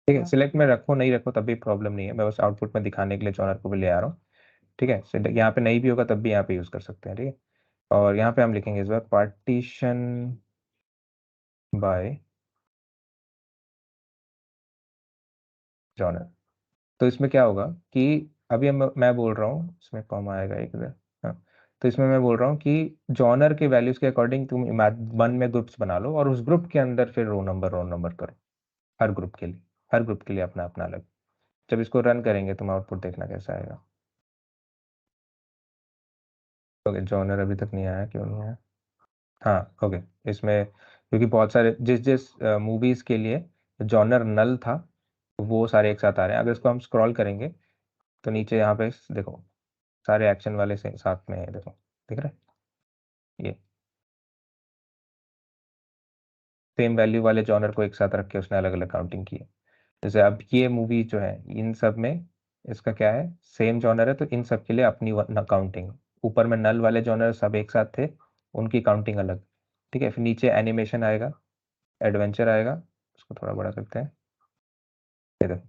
ठीक है, सिलेक्ट में रखो नहीं रखो तब भी प्रॉब्लम नहीं है, मैं बस आउटपुट में दिखाने के लिए जॉनर को भी ले आ रहा हूँ। ठीक है, यहाँ पे नहीं भी होगा तब भी यहाँ पे यूज़ कर सकते हैं। ठीक है, और यहाँ पे हम लिखेंगे इस बार पार्टीशन बाय जॉनर। तो इसमें क्या होगा कि अभी मैं बोल रहा हूँ, इसमें कॉमा आएगा एक इधर। हाँ, तो इसमें मैं बोल रहा हूँ कि जॉनर के वैल्यूज के अकॉर्डिंग तुम वन में ग्रुप्स बना लो और उस ग्रुप के अंदर फिर रो नंबर करो, हर ग्रुप के लिए, हर ग्रुप के लिए अपना अपना अलग। जब इसको रन करेंगे तुम आउटपुट देखना कैसा आएगा। ओके, जॉनर अभी तक नहीं आया, क्यों नहीं आया? हाँ ओके, इसमें क्योंकि बहुत सारे जिस जिस मूवीज के लिए जॉनर नल था वो सारे एक साथ आ रहे हैं। अगर इसको हम स्क्रॉल करेंगे तो नीचे यहाँ पे देखो सारे एक्शन वाले से साथ में है, देखो दिख रहा है ये सेम वैल्यू वाले जॉनर को एक साथ रख के उसने अलग अलग काउंटिंग की है। जैसे अब ये मूवी जो है इन सब में इसका क्या है, सेम जॉनर है तो इन सब के लिए अपनी काउंटिंग। ऊपर में नल वाले जॉनर सब एक साथ थे, उनकी काउंटिंग अलग। ठीक है, फिर नीचे एनिमेशन आएगा, एडवेंचर आएगा, उसको थोड़ा बड़ा करते हैं, ये देखो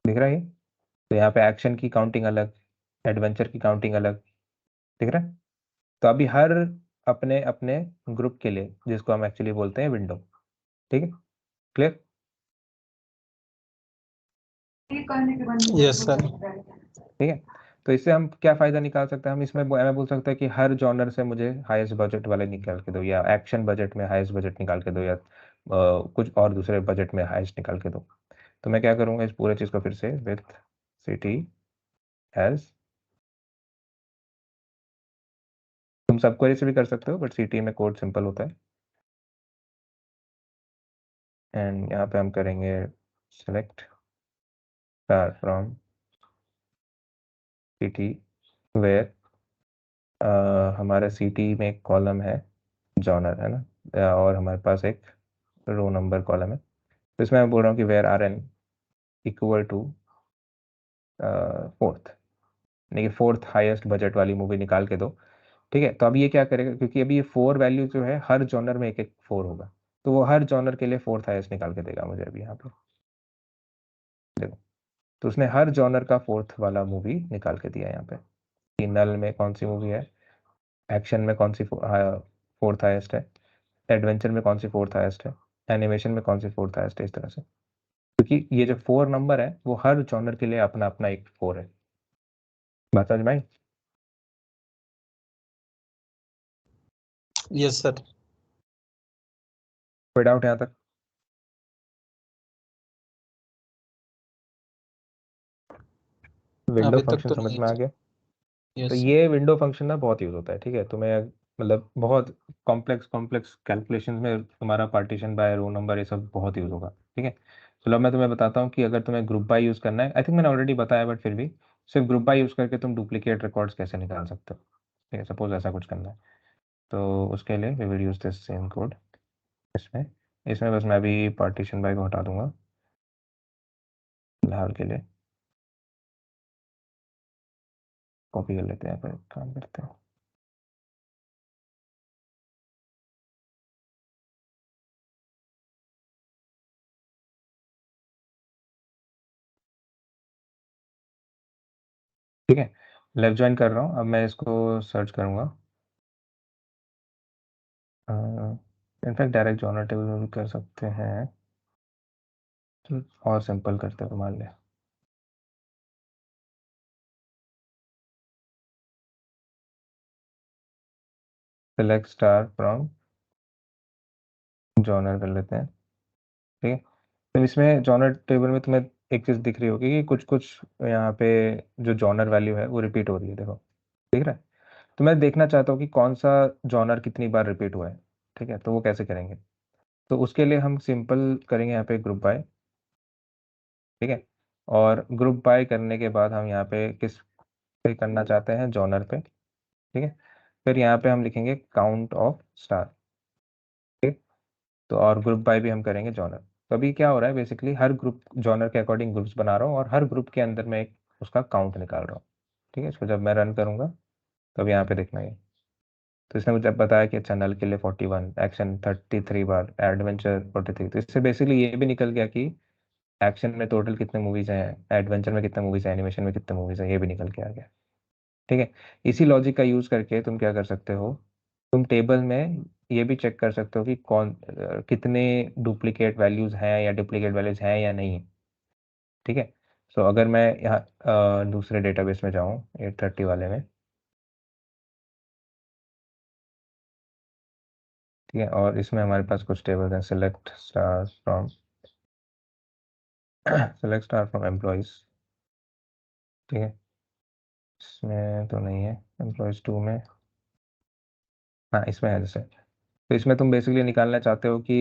दिख रहा है ये। तो यहाँ पे एक्शन की काउंटिंग अलग, एडवेंचर की काउंटिंग अलग, दिख रहा है। तो अभी हर अपने अपने ग्रुप के लिए, जिसको हम एक्चुअली बोलते हैं विंडो। ठीक है, क्लियर? Yes sir. ठीक है, तो इससे हम क्या फायदा निकाल सकते हैं, हम इसमें मैं बोल सकता है कि हर जॉनर से मुझे हाईएस्ट बजट वाले निकाल के दो, या एक्शन बजट में हाईएस्ट बजट निकाल के दो, या कुछ और दूसरे बजट में हाईएस्ट निकाल के दो। तो मैं क्या करूंगा, इस पूरे चीज को फिर से विथ सिटी एज, तुम सब क्वेरी से भी कर सकते हो बट सिटी में कोड सिंपल होता है। एंड यहाँ पे हम करेंगे select star from city where हमारा सिटी में एक कॉलम है जॉनर है ना, और हमारे पास एक रो नंबर कॉलम है। तो इसमें मैं बोल रहा हूँ कि where R N equal to fourth, यानी कि फोर्थ हाईएस्ट बजट वाली मूवी निकाल के दो। ठीक है, तो अब ये क्या करेगा, क्योंकि अभी ये फोर वैल्यू जो है हर जॉनर में एक एक फोर होगा, तो वो हर जॉनर के लिए फोर्थ हाईएस्ट निकाल के देगा मुझे अभी यहाँ पे। देखो, तो उसने हर जॉनर का फोर्थ वाला मूवी निकाल के दिया यहाँ पे कि नल में कौन सी मूवी है, एक्शन में कौन सी फोर्थ हाईएस्ट है, एडवेंचर में कौन सी फोर्थ हाईएस्ट है, एनिमेशन में कौन सी फोर्थ हाईएस्ट है, इस तरह से। क्योंकि ये जो फोर नंबर है वो हर जॉनर के लिए अपना अपना एक फोर है। बात समझ में आई? Yes sir. कोई डाउट यहाँ तक? विंडो अभी तक फंक्शन तो समझ नहीं में आ सर। गया? तो यस। ये विंडो फंक्शन ना बहुत यूज होता है। ठीक है, तुम्हें मतलब बहुत कॉम्प्लेक्स कॉम्प्लेक्स कैलकुलेशन में तुम्हारा पार्टीशन बाय रो नंबर ये सब बहुत यूज होगा। ठीक है, चलो अब मैं तुम्हें बताता हूँ कि अगर तुम्हें ग्रुप बाय यूज करना है, आई थिंक मैंने ऑलरेडी बताया बट फिर भी सिर्फ ग्रुप बाय यूज करके तुम डुप्लीकेट रिकॉर्ड्स कैसे निकाल सकते हो। ठीक है, सपोज ऐसा कुछ करना है तो उसके लिए we will use this same code. इसमें इसमें बस मैं भी पार्टीशन बाय को हटा दूंगा फिलहाल के लिए, कॉपी कर लेते हैं, फिर काम करते हैं। ठीक है, लेफ्ट ज्वाइन कर रहा हूँ, अब मैं इसको सर्च करूँगा। इनफैक्ट डायरेक्ट जॉनर टेबल में भी कर सकते हैं, तो और सिंपल करते हैं मान लिया, सेलेक्ट स्टार फ्रॉम जॉनर कर लेते हैं। ठीक है, तो इसमें जॉनर टेबल में तुम्हें एक चीज़ दिख रही होगी कि कुछ कुछ यहाँ पे जो जॉनर वैल्यू है वो रिपीट हो रही है, देखो दिख रहा है। तो मैं देखना चाहता हूँ कि कौन सा जॉनर कितनी बार रिपीट हुआ है। ठीक है, तो वो कैसे करेंगे, तो उसके लिए हम सिंपल करेंगे यहाँ पे ग्रुप बाय। ठीक है, और ग्रुप बाय करने के बाद हम यहाँ पे किस पे करना चाहते हैं, जॉनर पे, ठीक है। फिर यहाँ पे हम लिखेंगे काउंट ऑफ स्टार, ठीक। तो और ग्रुप बाय भी हम करेंगे जॉनर। तो अभी क्या हो रहा है, बेसिकली हर ग्रुप जॉनर के अकॉर्डिंग ग्रुप्स बना रहा हूँ और हर ग्रुप के अंदर मैं एक उसका काउंट निकाल रहा हूँ, ठीक है। इसको जब मैं रन करूँगा तब यहाँ पे देखना है। तो इसने मुझे बताया कि अच्छा नल के लिए 41, एक्शन 33 बार, एडवेंचर 43। तो इससे बेसिकली ये भी निकल गया कि एक्शन में टोटल कितने मूवीज हैं, एडवेंचर में कितने मूवीज हैं, एनिमेशन में कितने मूवीज हैं, ये भी निकल के आ गया, ठीक है। इसी लॉजिक का यूज करके तुम क्या कर सकते हो, तुम टेबल में ये भी चेक कर सकते हो कि कितने डुप्लीकेट वैल्यूज हैं या डुप्लीकेट वैल्यूज हैं या नहीं, ठीक है। सो अगर मैं यहाँ दूसरे डेटाबेस में जाऊँ 830 वाले में, ठीक है, और इसमें हमारे पास कुछ टेबल हैं, select star from select star from employees, ठीक है। इसमें तो नहीं है, एम्प्लॉयज 2 में, हाँ इसमें है जैसे। तो इसमें तुम बेसिकली निकालना चाहते हो कि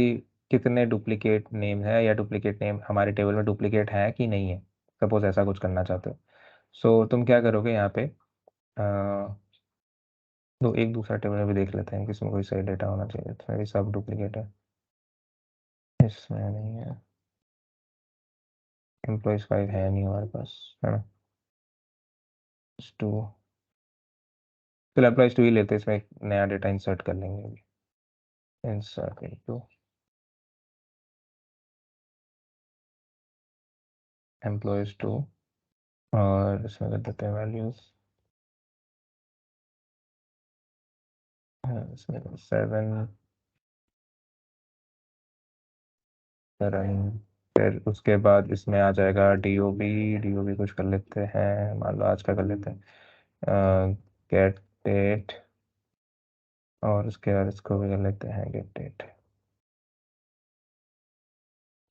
कितने डुप्लीकेट नेम है या डुप्लीकेट नेम हमारे टेबल में डुप्लीकेट है कि नहीं है, सपोज ऐसा कुछ करना चाहते हो। सो तुम क्या करोगे यहाँ पे, दो एक दूसरा टेबल में भी देख लेते हैं कि इसमें कोई सही डेटा होना चाहिए, इसमें भी सब डुप्लीकेट है, इसमें नहीं है, एम्प्लॉयज 5 है नहीं हमारे पास, है ना, 2, फिर एम्प्लॉयज 2 ही लेते हैं, इसमें एक नया डेटा इंसर्ट कर लेंगे अभी, इंसर्ट इनटू एम्प्लॉयज 2, और इसमें कर देते हैं वैल्यूज, इसमें 7 रन। फिर उसके बाद इसमें आ जाएगा डीओबी कुछ कर लेते हैं, मान लो आज का कर लेते हैं, गेट डेट, और उसके बाद इसको भी कर लेते हैं गेट डेट,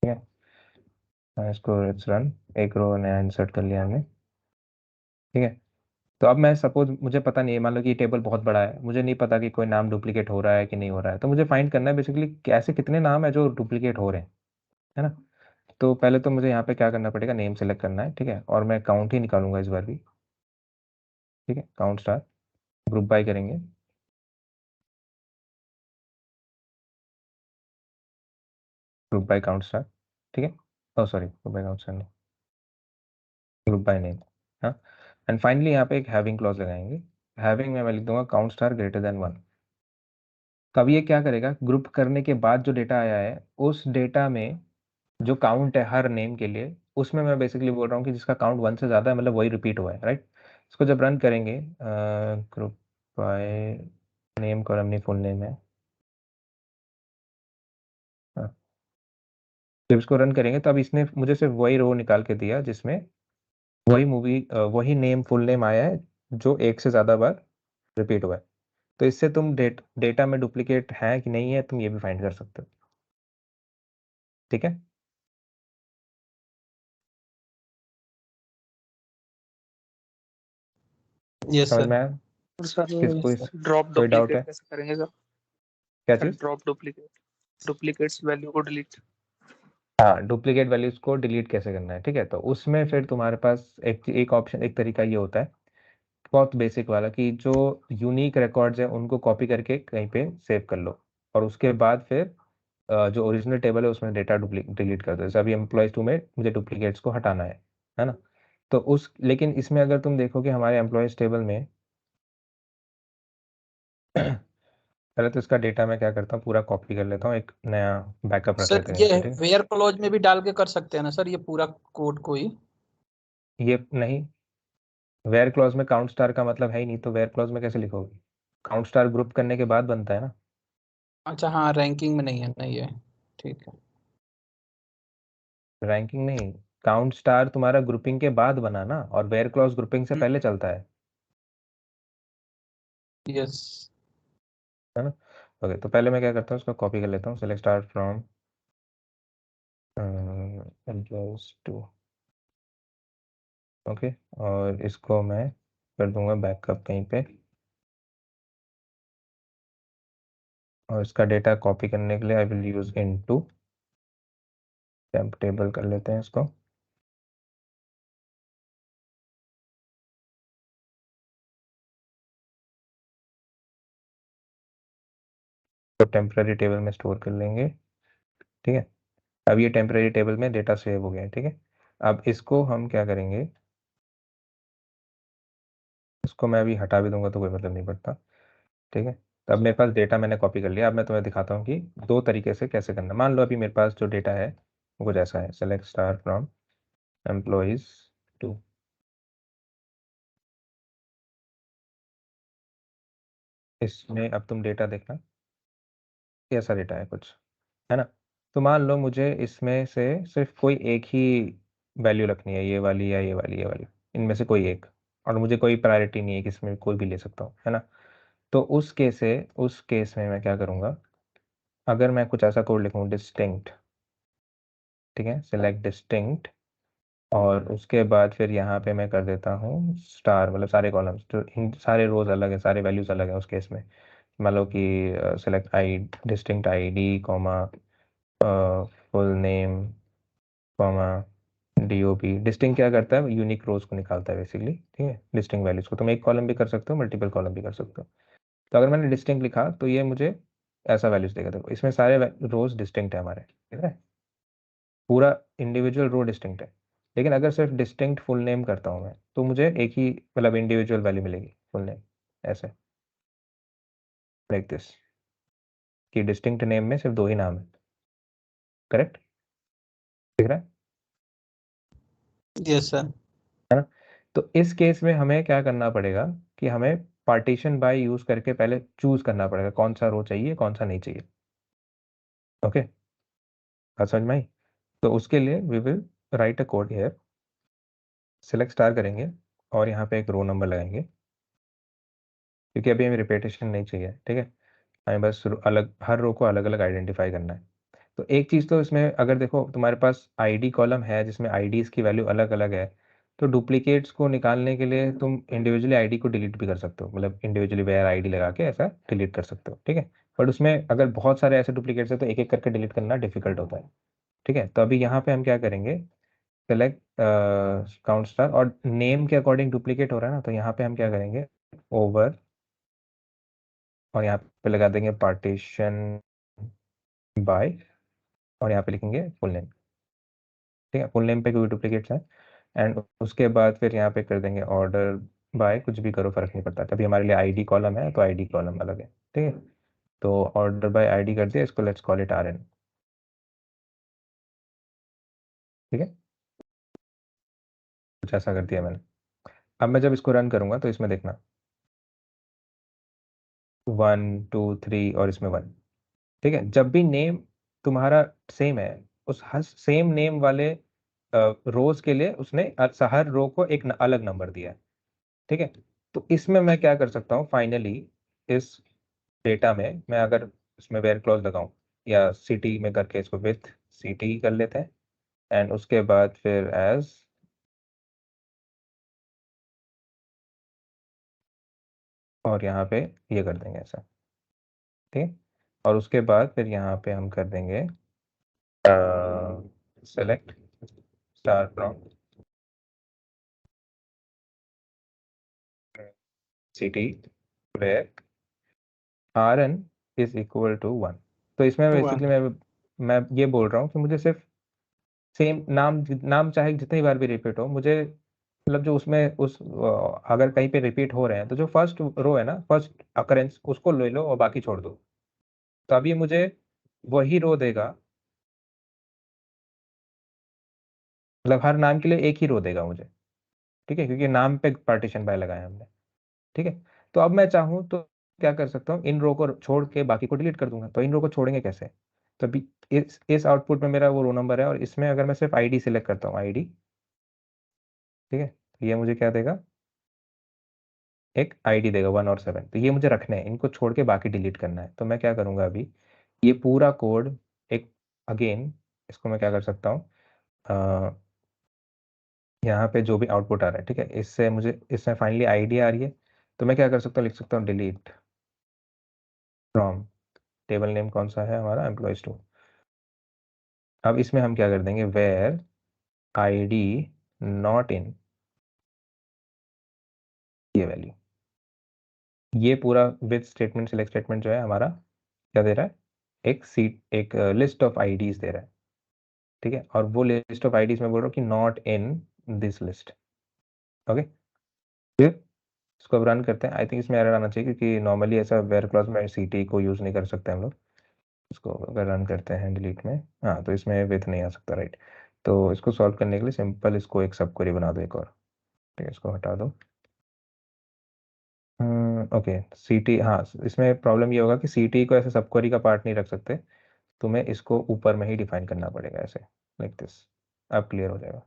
ठीक है। इसको लेट्स रन, एक रो नया इंसर्ट कर लिया हमने, ठीक है। तो अब मैं सपोज मुझे पता नहीं है, मान लो कि ये टेबल बहुत बड़ा है, मुझे नहीं पता कि कोई नाम डुप्लीकेट हो रहा है कि नहीं हो रहा है, तो मुझे फाइंड करना है बेसिकली ऐसे कितने नाम है जो डुप्लीकेट हो रहे हैं, है ना। तो पहले तो मुझे यहाँ पे क्या करना पड़ेगा, नेम सेलेक्ट करना है, ठीक है, और मैं काउंट ही निकालूंगा इस बार भी, ठीक है, काउंट स्टार, ग्रुप बाय करेंगे, ग्रुप बाय काउंट स्टार, ठीक है। Oh sorry, group by count star नहीं, ग्रुप बाय नेम, हाँ। एंड फाइनली यहाँ पे एक हैविंग क्लॉज लगाएंगे, हैविंग में मैं लिख दूंगा काउंट स्टार ग्रेटर देन 1। तब ये क्या करेगा, ग्रुप करने के बाद जो डेटा आया है उस डेटा में जो काउंट है हर नेम के लिए, उसमें मैं बेसिकली बोल रहा हूँ कि जिसका काउंट 1 से ज़्यादा है, मतलब वही रिपीट हुआ है, राइट। इसको जब रन करेंगे, ग्रुप बाय नेम कॉलम नहीं, फुल नेम है, हाँ। जब इसको रन करेंगे तो अब इसने मुझे सिर्फ वही रो निकाल के दिया जिसमें वही मूवी वही नेम फुल नेम आया है जो एक से ज़्यादा बार रिपीट हुआ है। तो इससे तुम डेटा में डुप्लीकेट है कि नहीं है तुम ये भी फाइंड कर सकते हो, ठीक है। यस समझ सर। में आया, और सर किसको इस ड्रॉप कोई डाउट डुप्लीकेट है, कैसे करेंगे सर? क्या सर चीज़। ड्रॉप डुप्लीकेट्स वैल्यू को डिलीट। हाँ, डुप्लीकेट वैल्यूज को डिलीट कैसे करना है, ठीक है। तो उसमें फिर तुम्हारे पास एक ऑप्शन, एक तरीका ये होता है, बहुत बेसिक वाला, कि जो यूनिक रिकॉर्ड्स हैं उनको कॉपी करके कहीं पे सेव कर लो, और उसके बाद फिर जो ओरिजिनल टेबल है उसमें डेटा डिलीट कर दो। जैसे अभी एम्प्लॉयज 2 में मुझे डुप्लीकेट्स को हटाना है ना। तो उस लेकिन इसमें अगर तुम देखोगे हमारे एम्प्लॉयज टेबल में पहले तो इसका डेटा मैं क्या करता हूँ, पूरा कॉपी कर लेता हूँ, एक नया बैकअप रख सर लेते हैं ये यहाँ पे, ठीक वेयर क्लॉज में भी डाल के कर सकते हैं ना सर, ये पूरा कोड को ही? है। ये नहीं, वेयर क्लॉज में काउंट स्टार का मतलब है ही नहीं, तो वेयर क्लॉज में कैसे लिखोगे, काउंट स्टार ग्रुप करने के बाद बनता है ना। अच्छा हाँ, रैंकिंग में नहीं है, नहीं है, ठीक है। रैंकिंग नहीं, काउंट स्टार तुम्हारा ग्रुपिंग के बाद बना ना, और वेयर क्लॉज ग्रुपिंग से पहले चलता यस। है ना। ओके, तो पहले मैं क्या करता हूँ, इसको कॉपी कर लेता हूँ, select star from employees 2, okay. और इसको मैं कर दूंगा बैकअप कहीं पे, और इसका डेटा कॉपी करने के लिए I will use into temp table कर लेते हैं इसको, तो टेम्पररी टेबल में स्टोर कर लेंगे, ठीक है। अब ये टेम्पररी टेबल में डेटा सेव हो गया है, ठीक है। अब इसको हम क्या करेंगे, इसको मैं अभी हटा भी दूंगा तो कोई मतलब नहीं पड़ता, ठीक है। तो अब मेरे पास डेटा मैंने कॉपी कर लिया। अब मैं तुम्हें दिखाता हूँ कि दो तरीके से कैसे करना। मान लो अभी मेरे पास जो डेटा है वो कुछ ऐसा है, select star from employees two, इसमें अब तुम डेटा देखना, कैसा डेटा है कुछ, है ना। तो मान लो मुझे इसमें से सिर्फ कोई एक ही वैल्यू रखनी है, ये वाली या ये वाली, ये वाली, इनमें से कोई एक, और मुझे कोई प्रायोरिटी नहीं है कि इसमें कोई भी ले सकता हूँ, है ना। तो उस केस में मैं क्या करूँगा, अगर मैं कुछ ऐसा कोड लिखूँ डिस्टिंक्ट, ठीक है, सिलेक्ट डिस्टिंक्ट, और उसके बाद फिर यहाँ पे मैं कर देता हूँ स्टार, मतलब सारे कॉलम्स जो सारे रोज अलग है, सारे वैल्यूज अलग है उस केस में। मान लो कि सेलेक्ट आई distinct ID comma full name comma DOP. Distinct क्या करता है, यूनिक रोज को निकालता है बेसिकली, ठीक है, डिस्टिंक्ट वैल्यूज को। तुम एक कॉलम भी कर सकते हो, मल्टीपल कॉलम भी कर सकते हो। तो अगर मैंने डिस्टिंक्ट लिखा तो ये मुझे ऐसा वैल्यूज देगा। देखो इसमें सारे रोज डिस्टिंक्ट है हमारे, ठीक है, पूरा इंडिविजुअल रो डिस्टिंक्ट है। लेकिन अगर सिर्फ डिस्टिंक्ट फुल नेम करता हूँ मैं तो मुझे एक ही मतलब इंडिविजुअल वैल्यू मिलेगी, फुल नेम, ऐसे, लाइक दिस, कि डिस्टिंक्ट नेम में सिर्फ दो ही नाम है। करेक्ट, दिख रहा है यस सर। है ना। तो इस केस में हमें क्या करना पड़ेगा कि हमें पार्टीशन बाय यूज करके पहले चूज करना पड़ेगा कौन सा रो चाहिए कौन सा नहीं चाहिए। ओके, बात समझ में आई। तो उसके लिए we will write a code here, select star करेंगे और यहाँ पे एक रो नंबर लगाएंगे, क्योंकि अभी हमें रिपीटेशन नहीं चाहिए, ठीक है। हमें बस अलग हर रो को अलग अलग आइडेंटिफाई करना है। तो एक चीज़ तो इसमें अगर देखो तुम्हारे पास आईडी कॉलम है जिसमें आईडीज़ की वैल्यू अलग अलग है, तो डुप्लीकेट्स को निकालने के लिए तुम इंडिविजुअली आईडी को डिलीट भी कर सकते हो, मतलब इंडिविजुअली वेयर आईडी लगा के ऐसा डिलीट कर सकते हो, ठीक है। बट उसमें अगर बहुत सारे ऐसे डुप्लीकेट्स है तो एक एक करके डिलीट करना डिफिकल्ट होता है, ठीक है। तो अभी यहाँ पे हम क्या करेंगे, सेलेक्ट काउंट स्टार, और नेम के अकॉर्डिंग डुप्लीकेट हो रहा है ना, तो यहाँ पे हम क्या करेंगे, ओवर, और यहाँ पे लगा देंगे पार्टीशन बाय, और यहाँ पे लिखेंगे फुल नेम, ठीक है। फुल नेम पे कोई डुप्लीकेट्स है, एंड उसके बाद फिर यहाँ पे कर देंगे ऑर्डर बाय, कुछ भी करो फर्क नहीं पड़ता, तभी हमारे लिए आईडी कॉलम है तो आईडी कॉलम अलग है, ठीक है। तो ऑर्डर बाय आईडी कर दिया, इसको लेट्स कॉल इट आरएन, ठीक है, कुछ ऐसा कर दिया मैंने। अब मैं जब इसको रन करूंगा तो इसमें देखना 1 2 3 और इसमें 1, ठीक है। जब भी नेम तुम्हारा सेम है, उस हर सेम नेम वाले रोज के लिए उसने हर रो को एक अलग नंबर दिया है, ठीक है। तो इसमें मैं क्या कर सकता हूँ फाइनली, इस डेटा में मैं अगर इसमें वेयर क्लॉज लगाऊं या सिटी में करके इसको विथ सिटी कर लेते हैं, एंड उसके बाद फिर एज, और यहाँ पे ये कर देंगे ऐसा, ठीक है। और उसके बाद फिर यहाँ पे हम कर देंगे select star from city where R N is equal to 1। तो इसमें बेसिकली वन। मैं ये बोल रहा हूँ कि मुझे सिर्फ सेम नाम नाम चाहे जितनी बार भी रिपीट हो, मुझे मतलब जो उसमें अगर कहीं पे रिपीट हो रहे हैं तो जो फर्स्ट रो है ना, फर्स्ट अकरेंस उसको ले लो और बाकी छोड़ दो। तो अब ये मुझे वही रो देगा, मतलब हर नाम के लिए एक ही रो देगा मुझे, ठीक है, क्योंकि नाम पे पार्टीशन बाय लगाया हमने, ठीक है। तो अब मैं चाहूँ तो क्या कर सकता हूँ, इन रो को छोड़ के बाकी को डिलीट कर दूंगा। तो इन रो को छोड़ेंगे कैसे, तो अभी इस आउटपुट में मेरा वो रो नंबर है, और इसमें अगर मैं सिर्फ आईडी सिलेक्ट करता हूँ, आईडी, ठीक है, तो ये मुझे क्या देगा, एक आईडी देगा 1 और 7। तो ये मुझे रखने हैं, इनको छोड़ के बाकी डिलीट करना है। तो मैं क्या करूंगा अभी, ये पूरा कोड एक अगेन, इसको मैं क्या कर सकता हूँ, यहाँ पे जो भी आउटपुट आ रहा है, ठीक है, इससे मुझे इसमें फाइनली आईडी आ रही है। तो मैं क्या कर सकता हूँ, लिख सकता हूँ डिलीट फ्रॉम टेबल नेम, कौन सा है हमारा, एम्प्लॉयज टू। अब इसमें हम क्या कर देंगे, वेयर आईडी नॉट इन ये वैल्यू, ये पूरा विथ स्टेटमेंट सिलेक्ट स्टेटमेंट जो है हमारा क्या दे रहा है, एक लिस्ट ऑफ आईडीज दे रहा है, ठीक है, और वो लिस्ट ऑफ आईडीज में बोल रहा हूँ कि not in this list. Okay, फिर इसको अब रन करते हैं। आई थिंक इसमें एरर आना चाहिए क्योंकि नॉर्मली ऐसा वेयर क्लॉज में सीटी को यूज़ नहीं कर सकते हम लोग। इसको अगर रन करते हैं डिलीट में, हाँ तो इसमें विथ नहीं आ सकता, राइट। तो इसको सॉल्व करने के लिए सिंपल इसको एक सब क्वेरी बना दो एक और, ठीक है, इसको हटा दो। ओके, सीटी, हाँ इसमें प्रॉब्लम ये होगा कि सीटी को ऐसे सब क्वेरी का पार्ट नहीं रख सकते, तुम्हें इसको ऊपर में ही डिफाइन करना पड़ेगा ऐसे, लाइक दिस। अब क्लियर हो जाएगा,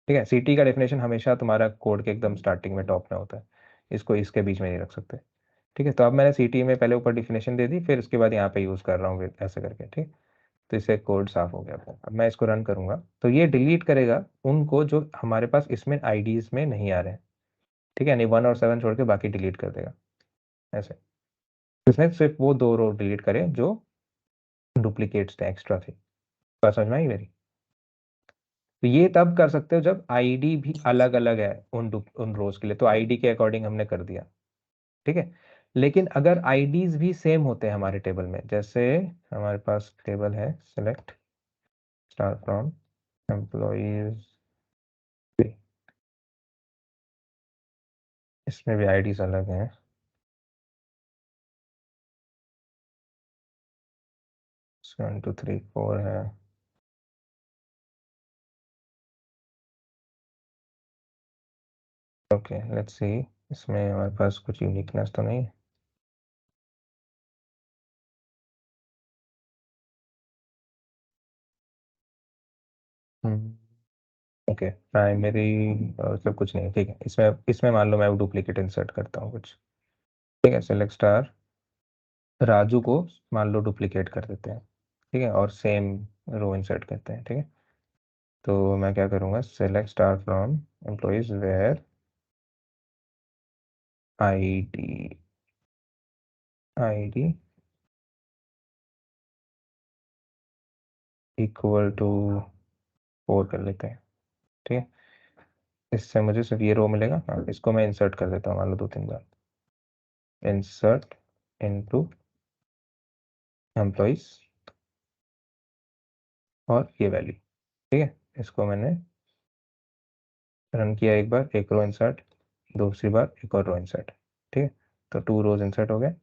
ठीक है। सीटी का डेफिनेशन हमेशा तुम्हारा कोड के एकदम स्टार्टिंग में टॉप में होता है, इसको इसके बीच में नहीं रख सकते, ठीक है। तो अब मैंने सीटी में पहले ऊपर डिफिनेशन दे दी, फिर उसके बाद यहाँ पे यूज़ कर रहा हूँ ऐसे करके, ठीक। तो इससे कोड साफ हो गया अपना। अब मैं इसको रन करूंगा तो ये डिलीट करेगा उनको जो हमारे पास इसमें आईडीज में नहीं आ रहे हैं, ठीक है, यानी 1 और 7 छोड़ के बाकी डिलीट कर देगा ऐसे। इसने सिर्फ वो 2 रो डिलीट करे जो डुप्लीकेट्स थे, एक्स्ट्रा थे। बात समझ में आई मेरी? तो ये तब कर सकते हो जब आईडी भी अलग अलग है उन रोज के लिए, तो आईडी के अकॉर्डिंग हमने कर दिया, ठीक है। लेकिन अगर आईडीज भी सेम होते हैं हमारे टेबल में, जैसे हमारे पास टेबल है सेलेक्ट स्टार फ्रॉम एम्प्लॉयज, इसमें भी आईडीज अलग हैं, 1 2 3 4 है। ओके लेट्स सी, इसमें हमारे पास कुछ यूनिकनेस तो नहीं है। ओके प्राइमरी मतलब कुछ नहीं, ठीक है। इसमें इसमें मान लो मैं डुप्लीकेट इंसर्ट करता हूँ कुछ, ठीक है। सेलेक्ट स्टार राजू को मान लो डुप्लीकेट कर देते हैं, ठीक है, और सेम रो इंसर्ट करते हैं, ठीक है। तो मैं क्या करूँगा, select star from employees where ID, ID equal to 4 कर लेते हैं, ठीक है। इससे मुझे सिर्फ ये रो मिलेगा, हाँ इसको मैं इंसर्ट कर देता हूँ मान लो 2 3 बार, इंसर्ट इनटू एम्प्लॉयज और ये वैल्यू, ठीक है। इसको मैंने रन किया एक बार, एक रो इंसर्ट, दूसरी बार एक और रो इंसर्ट, ठीक है। तो 2 रोज इंसर्ट हो गए।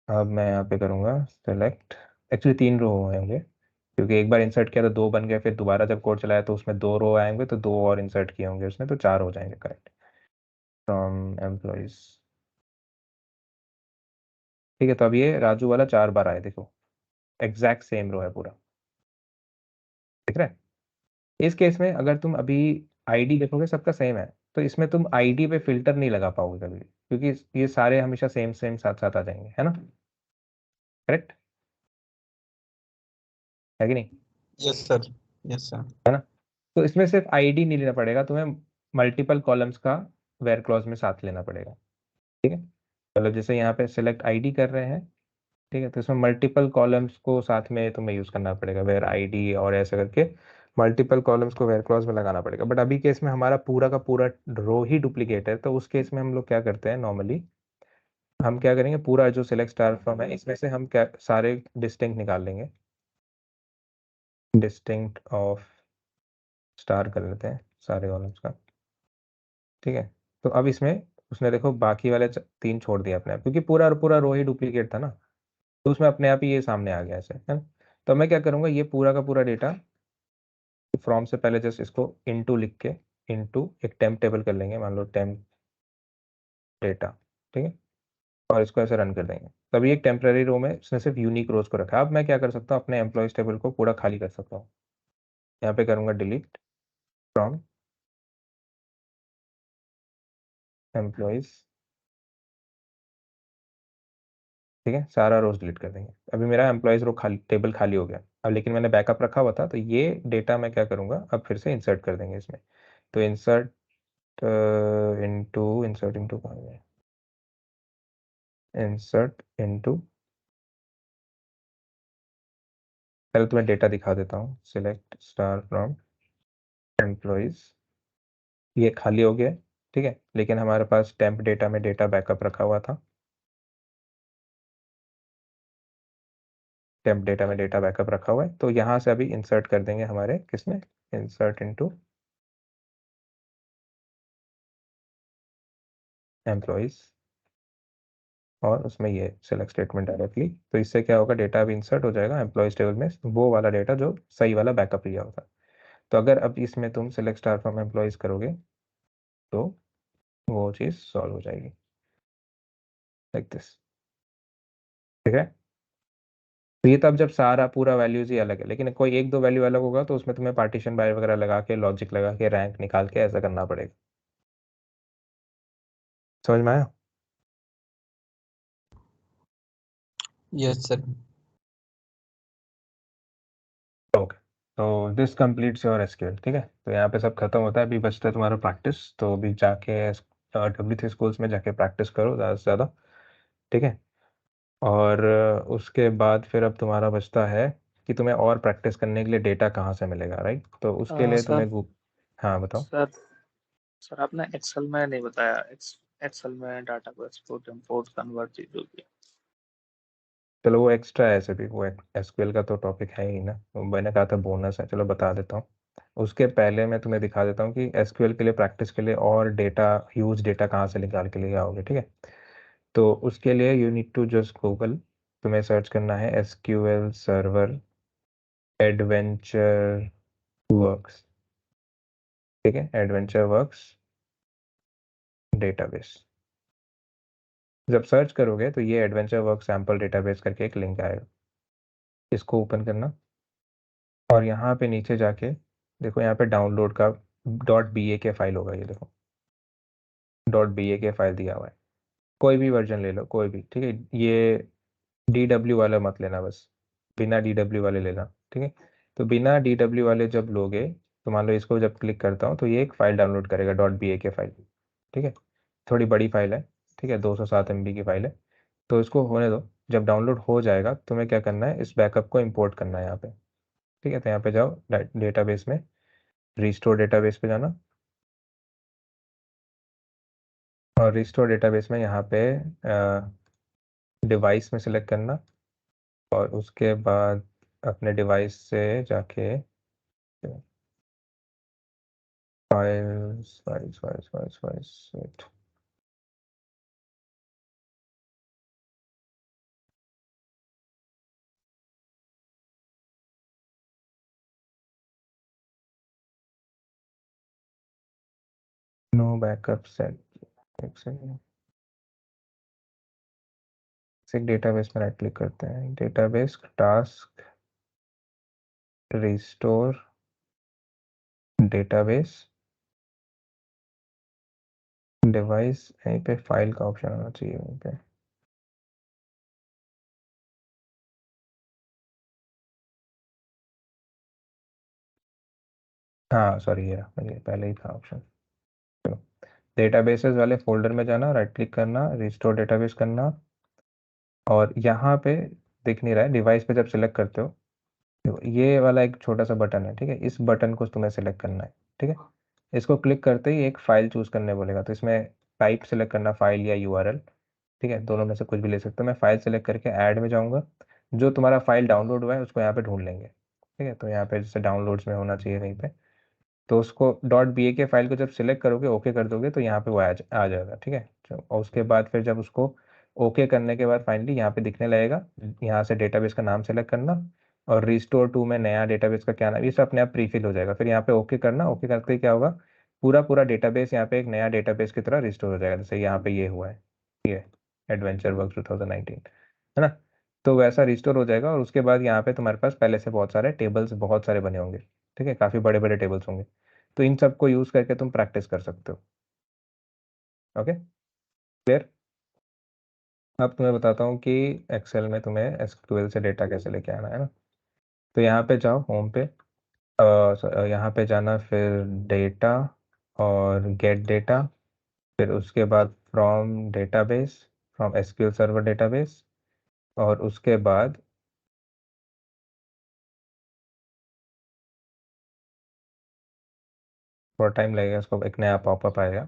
अब मैं यहाँ पे करूँगा सेलेक्ट, एक्चुअली 3 रो होंगे क्योंकि एक बार इंसर्ट किया तो 2 बन गए, फिर दोबारा जब कोड चलाया तो उसमें 2 रो आएंगे, तो 2 और इंसर्ट किए होंगे उसने, तो 4 हो जाएंगे, करेक्ट, फ्रॉम एम्प्लॉयज, ठीक है। तो अब ये राजू वाला 4 बार आया, देखो एग्जैक्ट सेम रो है पूरा, दिख रहा है। इस केस में अगर तुम अभी आईडी देखोगे सबका सेम है, तो इसमें तुम आईडी पे फिल्टर नहीं लगा पाओगे कभी भी, क्योंकि ये सारे हमेशा सेम सेम साथ साथ आ जाएंगे, है ना, करेक्ट है कि नहीं? Yes sir, yes sir. है ना। तो इसमें सिर्फ आईडी नहीं लेना पड़ेगा तुम्हें, मल्टीपल कॉलम्स का वेयर क्लॉज में साथ लेना पड़ेगा, ठीक है। चलो जैसे यहाँ पे सिलेक्ट आईडी कर रहे हैं, ठीक है, तो इसमें मल्टीपल कॉलम्स को साथ में तुम्हें यूज करना पड़ेगा, वेयर आईडी और ऐसे करके मल्टीपल कॉलम्स को वेयर क्लॉज में लगाना पड़ेगा। बट अभी केस में हमारा पूरा का पूरा रो ही डुप्लीकेट है, तो उस केस में हम लोग क्या करते हैं नॉर्मली, हम क्या करेंगे, पूरा जो सिलेक्ट स्टार फ्रॉम है इसमें से हम क्या सारे डिस्टिंक्ट निकाल लेंगे, डिस्टिंक्ट ऑफ स्टार कर लेते हैं सारे कॉलम्स का, ठीक है। तो अब इसमें उसने देखो बाकी वाले 3 छोड़ दिया अपने आप, क्योंकि पूरा पूरा रो ही डुप्लीकेट था ना, तो उसमें अपने आप ही ये सामने आ गया ऐसे, है ना। तो मैं क्या करूंगा, ये पूरा का पूरा डेटा फ्रॉम से पहले जस्ट इसको इनटू लिख के, इनटू एक टेम्प टेबल कर लेंगे, मान लो टेम्प डेटा, ठीक है, और इसको ऐसे रन कर देंगे। तभी एक टेम्पररी रो में इसने सिर्फ यूनिक रोज को रखा है। अब मैं क्या कर सकता हूँ, अपने एम्प्लॉयज टेबल को पूरा खाली कर सकता हूँ। यहाँ पे करूंगा डिलीट फ्रॉम एम्प्लॉयज, ठीक है, सारा रोज डिलीट कर देंगे। अभी मेरा एम्प्लॉयज रो खाली, टेबल खाली हो गया। अब लेकिन मैंने बैकअप रखा हुआ था, तो ये डेटा मैं क्या करूंगा, अब फिर से इंसर्ट कर देंगे इसमें। तो इंसर्ट इनटू, इंसर्ट इनटू कहाँ है, इंसर्ट इनटू, पहले तुम्हें डेटा दिखा देता हूँ, सिलेक्ट स्टार फ्रॉम एम्प्लॉयज, ये खाली हो गया, ठीक है, लेकिन हमारे पास टेम्प डेटा में डेटा बैकअप रखा हुआ था, टेम्प डेटा में डेटा बैकअप रखा हुआ है, तो यहाँ से अभी इंसर्ट कर देंगे हमारे किसमें, इंसर्ट इनटू एम्प्लॉइज, और उसमें ये सिलेक्ट स्टेटमेंट डायरेक्टली। तो इससे क्या होगा, डेटा अभी इंसर्ट हो जाएगा एम्प्लॉइज टेबल में, वो वाला डेटा जो सही वाला बैकअप लिया होता। तो अगर अब इसमें तुम सिलेक्ट स्टार फ्रॉम एम्प्लॉइज करोगे तो वो चीज़ सॉल्व हो जाएगी लाइक दिस। ठीक है, तो ये तब जब सारा पूरा वैल्यूज ही अलग है, लेकिन कोई एक दो वैल्यू अलग होगा तो उसमें तुम्हें पार्टीशन बाय वगैरह लगा के लॉजिक लगा के रैंक निकाल के ऐसा करना पड़ेगा। समझ में आया? Yes sir. ओके, तो दिस कंप्लीट्स योर एसक्यूएल। ठीक है, तो यहाँ पे सब खत्म होता है, अभी बचता है तुम्हारा प्रैक्टिस। तो अभी जाके W3 स्कूल्स में जाके प्रैक्टिस करो ज़्यादा से ज़्यादा। ठीक है, और उसके बाद फिर अब तुम्हारा बचता है कि तुम्हें और प्रैक्टिस करने के लिए डेटा कहाँ से मिलेगा, राइट? तो उसके लिए सर तुम्हें हाँ बताओ। सर सर आपने एक्सेल में नहीं बताया, एक्सेल में डाटा को एक्सपोर्ट इंपोर्ट कन्वर्ट चीजों की। चलो वो एक्स्ट्रा है, ऐसे भी वो एसक्यूएल का तो टॉपिक है ही ना, वो मैंने कहा था बोनस है, चलो बता देता हूँ। उसके पहले मैं तुम्हें दिखा देता हूँ कि एसक्यूएल के लिए प्रैक्टिस के लिए और डेटा, ह्यूज डेटा कहाँ से निकाल के लिए आओगे। ठीक है, तो उसके लिए you need to just Google, तुम्हें सर्च करना है एसक्यूएल सर्वर एडवेंचर वर्क्स। ठीक है, एडवेंचर वर्क्स डेटाबेस। जब सर्च करोगे तो ये एडवेंचर वर्क सैम्पल डेटाबेस करके एक लिंक आएगा, इसको ओपन करना, और यहाँ पे नीचे जाके देखो, यहाँ पे डाउनलोड का .ba फाइल होगा, ये देखो .ba फाइल दिया हुआ है। कोई भी वर्जन ले लो, कोई भी, ठीक है। ये DW वाला मत लेना, बस बिना DW वाले लेना। ठीक है, तो बिना DW वाले जब लोगे तो मान लो इसको जब क्लिक करता हूँ तो ये एक फाइल डाउनलोड करेगा .ba फाइल। ठीक है, थोड़ी बड़ी फाइल है, ठीक है, 207 MB की फाइल है। तो इसको होने दो, जब डाउनलोड हो जाएगा तुम्हें क्या करना है, इस बैकअप को इंपोर्ट करना है यहाँ पे। ठीक है, तो यहाँ पे जाओ डेटाबेस में, रिस्टोर डेटाबेस पे जाना, और रिस्टोर डेटाबेस में यहाँ पे डिवाइस में सिलेक्ट करना, और उसके बाद अपने डिवाइस से जाके files files files files files wait, no backup set, एक सेकंड, डेटाबेस में राइट क्लिक करते हैं, database task restore database device, यहीं पे फाइल का ऑप्शन होना चाहिए वहीं पे। हाँ सॉरी, ये पहले ही था ऑप्शन। चलो, डेटाबेसेस वाले फोल्डर में जाना, राइट क्लिक करना, रिस्टोर डेटाबेस करना, और यहाँ पे दिख नहीं रहा है, डिवाइस पे जब सिलेक्ट करते हो देखो ये वाला एक छोटा सा बटन है, ठीक है, इस बटन को तुम्हें सेलेक्ट करना है। ठीक है, इसको क्लिक करते ही एक फाइल चूज करने बोलेगा, तो इसमें टाइप सेलेक्ट करना, फाइल या URL। ठीक है, दोनों में से कुछ भी ले सकते हो। मैं फाइल सेलेक्ट करके ऐड में जाऊंगा, जो तुम्हारा फाइल डाउनलोड हुआ है उसको यहाँ पे ढूंढ लेंगे। ठीक है, तो यहाँ पे जैसे डाउनलोड्स में होना चाहिए कहीं पे, तो उसको .ba के फाइल को जब सिलेक्ट करोगे, ओके कर दोगे, तो यहाँ पे वो आ जाएगा। ठीक है, और उसके बाद फिर जब उसको ओके करने के बाद फाइनली यहाँ पे दिखने लगेगा, यहाँ से डेटाबेस का नाम सेलेक्ट करना, और रिस्टोर टू में नया डेटाबेस का क्या नाम, ये सब अपने आप प्रीफिल हो जाएगा। फिर यहाँ पे ओके करना, ओके करके क्या होगा, पूरा पूरा डेटाबेस यहाँ पे एक नया डेटाबेस की तरह रिस्टोर हो जाएगा, जैसे यहाँ पे ये हुआ है, ये एडवेंचर वर्क 2019, है ना। तो वैसा रिस्टोर हो जाएगा, और उसके बाद यहाँ पे तुम्हारे पास पहले से बहुत सारे टेबल्स बहुत सारे बने होंगे। ठीक है, काफ़ी बड़े बड़े टेबल्स होंगे, तो इन सबको यूज़ करके तुम प्रैक्टिस कर सकते हो। Okay, clear? अब तुम्हें बताता हूँ कि एक्सेल में तुम्हें SQL से डेटा कैसे लेके आना है ना। तो यहाँ पे जाओ, होम पे, यहाँ पे जाना, फिर डेटा और गेट डेटा, फिर उसके बाद from database, from SQL server database, और उसके बाद थोड़ा टाइम लगेगा, उसको एक नया पॉपअप आएगा।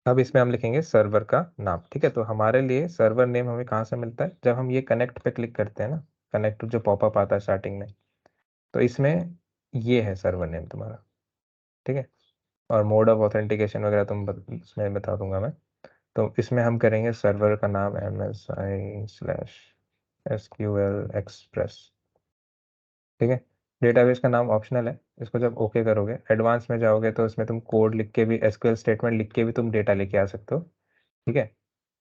अब इसमें हम लिखेंगे सर्वर का नाम। ठीक है, तो हमारे लिए सर्वर नेम हमें कहाँ से मिलता है, जब हम ये कनेक्ट पे क्लिक करते हैं ना, कनेक्ट जो पॉपअप आता है स्टार्टिंग में, तो इसमें ये है सर्वर नेम तुम्हारा। ठीक है, और मोड ऑफ ऑथेंटिकेशन वगैरह इसमें बता दूंगा मैं। तो इसमें हम करेंगे सर्वर का नाम MSI/SQL एक्सप्रेस। ठीक है, डेटाबेस का नाम ऑप्शनल है, इसको जब ओके करोगे एडवांस में जाओगे तो इसमें तुम कोड लिख के भी, एसक्यूएल स्टेटमेंट लिख के भी तुम डेटा लेके आ सकते हो। ठीक है,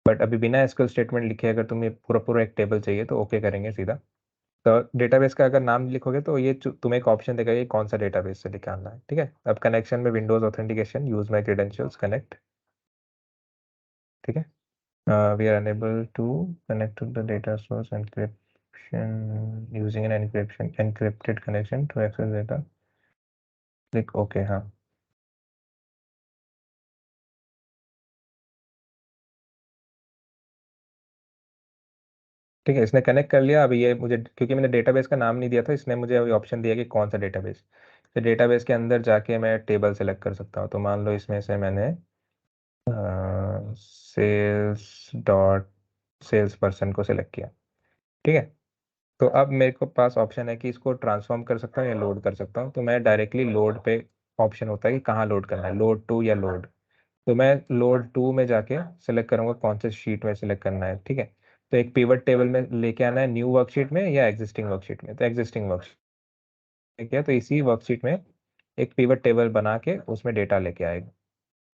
बट अभी बिना एसक्यूएल स्टेटमेंट लिखे अगर तुम्हें पूरा पूरा एक टेबल चाहिए तो ओके करेंगे सीधा। तो डेटाबेस का अगर नाम लिखोगे तो ये तुम्हें एक ऑप्शन देगा ये कौन सा डेटाबेस से निकालना है। ठीक है, अब कनेक्शन में windows authentication use my credentials connect. ठीक है, we are unable to connect to the data source encryption using an encryption encrypted connection to access data. Click okay. हाँ, ठीक है, इसने कनेक्ट कर लिया। अभी ये मुझे, क्योंकि मैंने डेटाबेस का नाम नहीं दिया था, इसने मुझे अभी ऑप्शन दिया कि कौन सा डेटाबेस। तो डेटाबेस के अंदर जाके मैं टेबल सेलेक्ट कर सकता हूँ। तो मान लो इसमें से मैंने सेल्स डॉट सेल्स पर्सन को सिलेक्ट किया। ठीक है, तो अब मेरे को पास ऑप्शन है कि इसको ट्रांसफॉर्म कर सकता हूँ या लोड कर सकता हूँ। तो मैं डायरेक्टली लोड पे ऑप्शन होता है कि कहाँ लोड करना है, लोड टू या लोड। तो मैं लोड टू में जाके सिलेक्ट करूंगा कौन से शीट में सिलेक्ट करना है। ठीक है, तो एक पिवट टेबल में लेके आना है, न्यू वर्कशीट में या एग्जिस्टिंग वर्कशीट में। तो एग्जिस्टिंग वर्कशीट में किया तो इसी वर्कशीट में एक पिवट टेबल बना के उसमें डेटा लेके आएगा।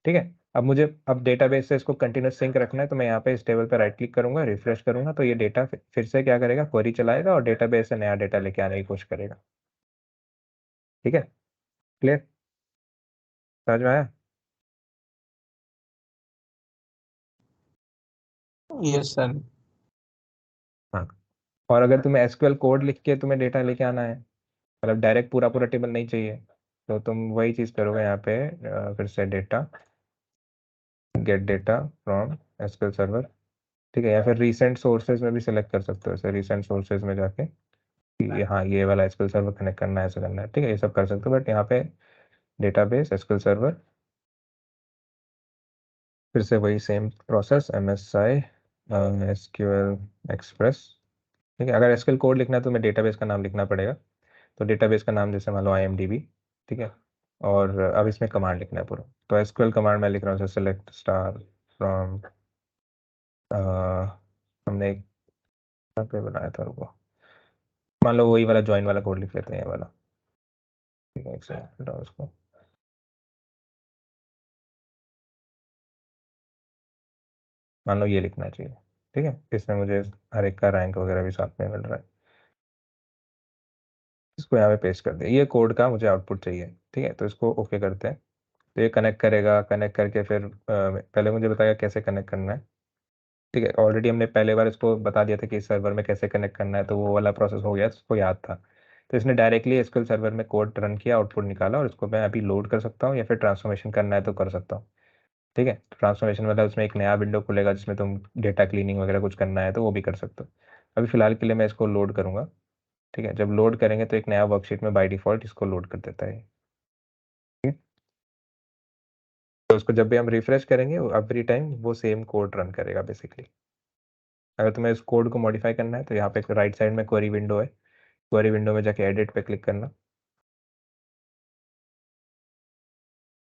ठीक है, अब डेटाबेस से इसको कंटिन्यूस सिंक रखना है, तो मैं यहाँ पे इस टेबल पर राइट क्लिक करूंगा, रिफ्रेश करूंगा, तो ये डेटा फिर से क्या करेगा, क्वेरी चलाएगा और डेटाबेस से नया डेटा लेके आने की कोशिश करेगा। ठीक है, क्लियर, समझ में आया? Yes sir. हाँ, और अगर तुम्हें एसक्यूएल कोड लिख के तुम्हें डेटा लेके आना है, मतलब डायरेक्ट पूरा पूरा टेबल नहीं चाहिए, तो तुम वही चीज़ करोगे यहाँ पे, फिर से data, gate data from SQL server. ठीक है, या फिर रीसेंट सोर्सेज में भी सिलेक्ट कर सकते हो, ऐसे रीसेंट सोर्सेज में जाके कि हाँ ये वाला एसक्यूएल सर्वर कनेक्ट करना है, ऐसा करना है। ठीक है, ये सब कर सकते हो, बट यहाँ पे डेटाबेस एसक्यूएल सर्वर, फिर से वही same process MSI SQL express. ठीक है, अगर एसक्यूएल कोड लिखना है तो मैं डेटाबेस का नाम लिखना पड़ेगा। तो डेटाबेस का नाम जैसे मान लो IMDb। ठीक है, और अब इसमें कमांड लिखना है पूरा। तो एसक्यूएल कमांड मैं लिख रहा हूँ, सेलेक्ट स्टार फ्रॉम, हमने एक कहाँ पे बनाया था वो, मान लो वही वाला ज्वाइन वाला कोड लिख लेते हैं, ये वाला। ठीक है, एक सेकंड हटाओ उसको। मान लो ये लिखना चाहिए। ठीक है, इसमें मुझे हर एक का रैंक वगैरह भी साथ में मिल रहा है। इसको यहाँ पे पेस्ट कर दिया, ये कोड का मुझे आउटपुट चाहिए। ठीक है, तो इसको ओके करते हैं। तो ये कनेक्ट करेगा, कनेक्ट करके फिर पहले मुझे बताएगा कैसे कनेक्ट करना है। ठीक है, ऑलरेडी हमने पहले बार इसको बता दिया था कि इस सर्वर में कैसे कनेक्ट करना है, तो वो वाला प्रोसेस हो गया, इसको याद था। तो इसने डायरेक्टली एसक्यूएल सर्वर में कोड रन किया, आउटपुट निकाला, और इसको मैं अभी लोड कर सकता हूँ या फिर ट्रांसफॉर्मेशन करना है तो कर सकता हूँ। ठीक है, ट्रांसफॉर्मेशन मतलब उसमें एक नया विंडो खुलेगा जिसमें तुम डेटा क्लीनिंग वगैरह कुछ करना है तो वो भी कर सकते हो। अभी फिलहाल के लिए मैं इसको लोड करूंगा। ठीक है, जब लोड करेंगे तो एक नया वर्कशीट में बाय डिफॉल्ट इसको लोड कर देता है। ठीक है, तो उसको जब भी हम रिफ्रेश करेंगे एवरी टाइम वो सेम कोड रन करेगा बेसिकली। अगर तुम्हें इस कोड को मॉडिफाई करना है तो यहाँ पे राइट साइड में क्वेरी विंडो है, क्वेरी विंडो में जाके एडिट पे क्लिक करना।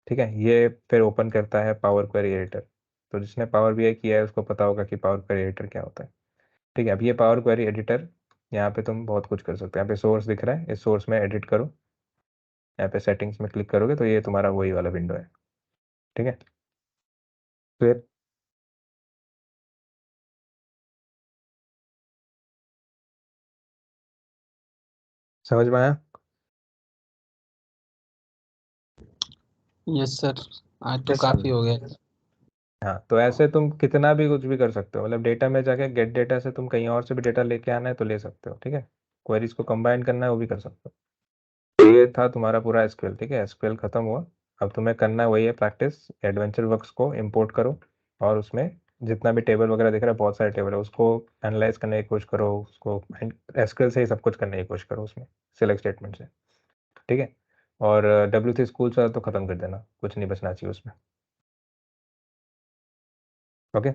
ठीक है, ये फिर ओपन करता है पावर क्वेरी एडिटर। तो जिसने पावर बीआई किया है उसको पता होगा कि पावर क्वेरी एडिटर क्या होता है। ठीक है, अब ये पावर क्वेरी एडिटर, यहाँ पे तुम बहुत कुछ कर सकते हो। यहाँ पे सोर्स दिख रहा है, इस सोर्स में एडिट करो, यहाँ पे सेटिंग्स में क्लिक करोगे तो ये तुम्हारा वही वाला विंडो है। ठीक है, फिर समझ में आया? यस सर, आज तो यस। काफी हो गया। हाँ, तो ऐसे तुम कितना भी कुछ भी कर सकते हो, मतलब डेटा में जाके गेट डेटा से तुम कहीं और से भी डेटा लेके आना है तो ले सकते हो। ठीक है, क्वेरीज को कंबाइन करना है वो भी कर सकते हो। तो ये था तुम्हारा पूरा एसक्यूएल। ठीक है, एसक्यूएल खत्म हुआ। अब तुम्हें करना है वही है प्रैक्टिस, एडवेंचर वर्क्स को इंपोर्ट करो और उसमें जितना भी टेबल वगैरह दिख रहा है, बहुत सारे टेबल है, उसको एनालाइज करने की कोशिश करो, उसको एसक्यूएल से ही सब कुछ करने की कोशिश करो उसमें, सिलेक्ट स्टेटमेंट से। ठीक है, और W3 स्कूल से तो खत्म कर देना, कुछ नहीं बचना चाहिए उसमें। ओके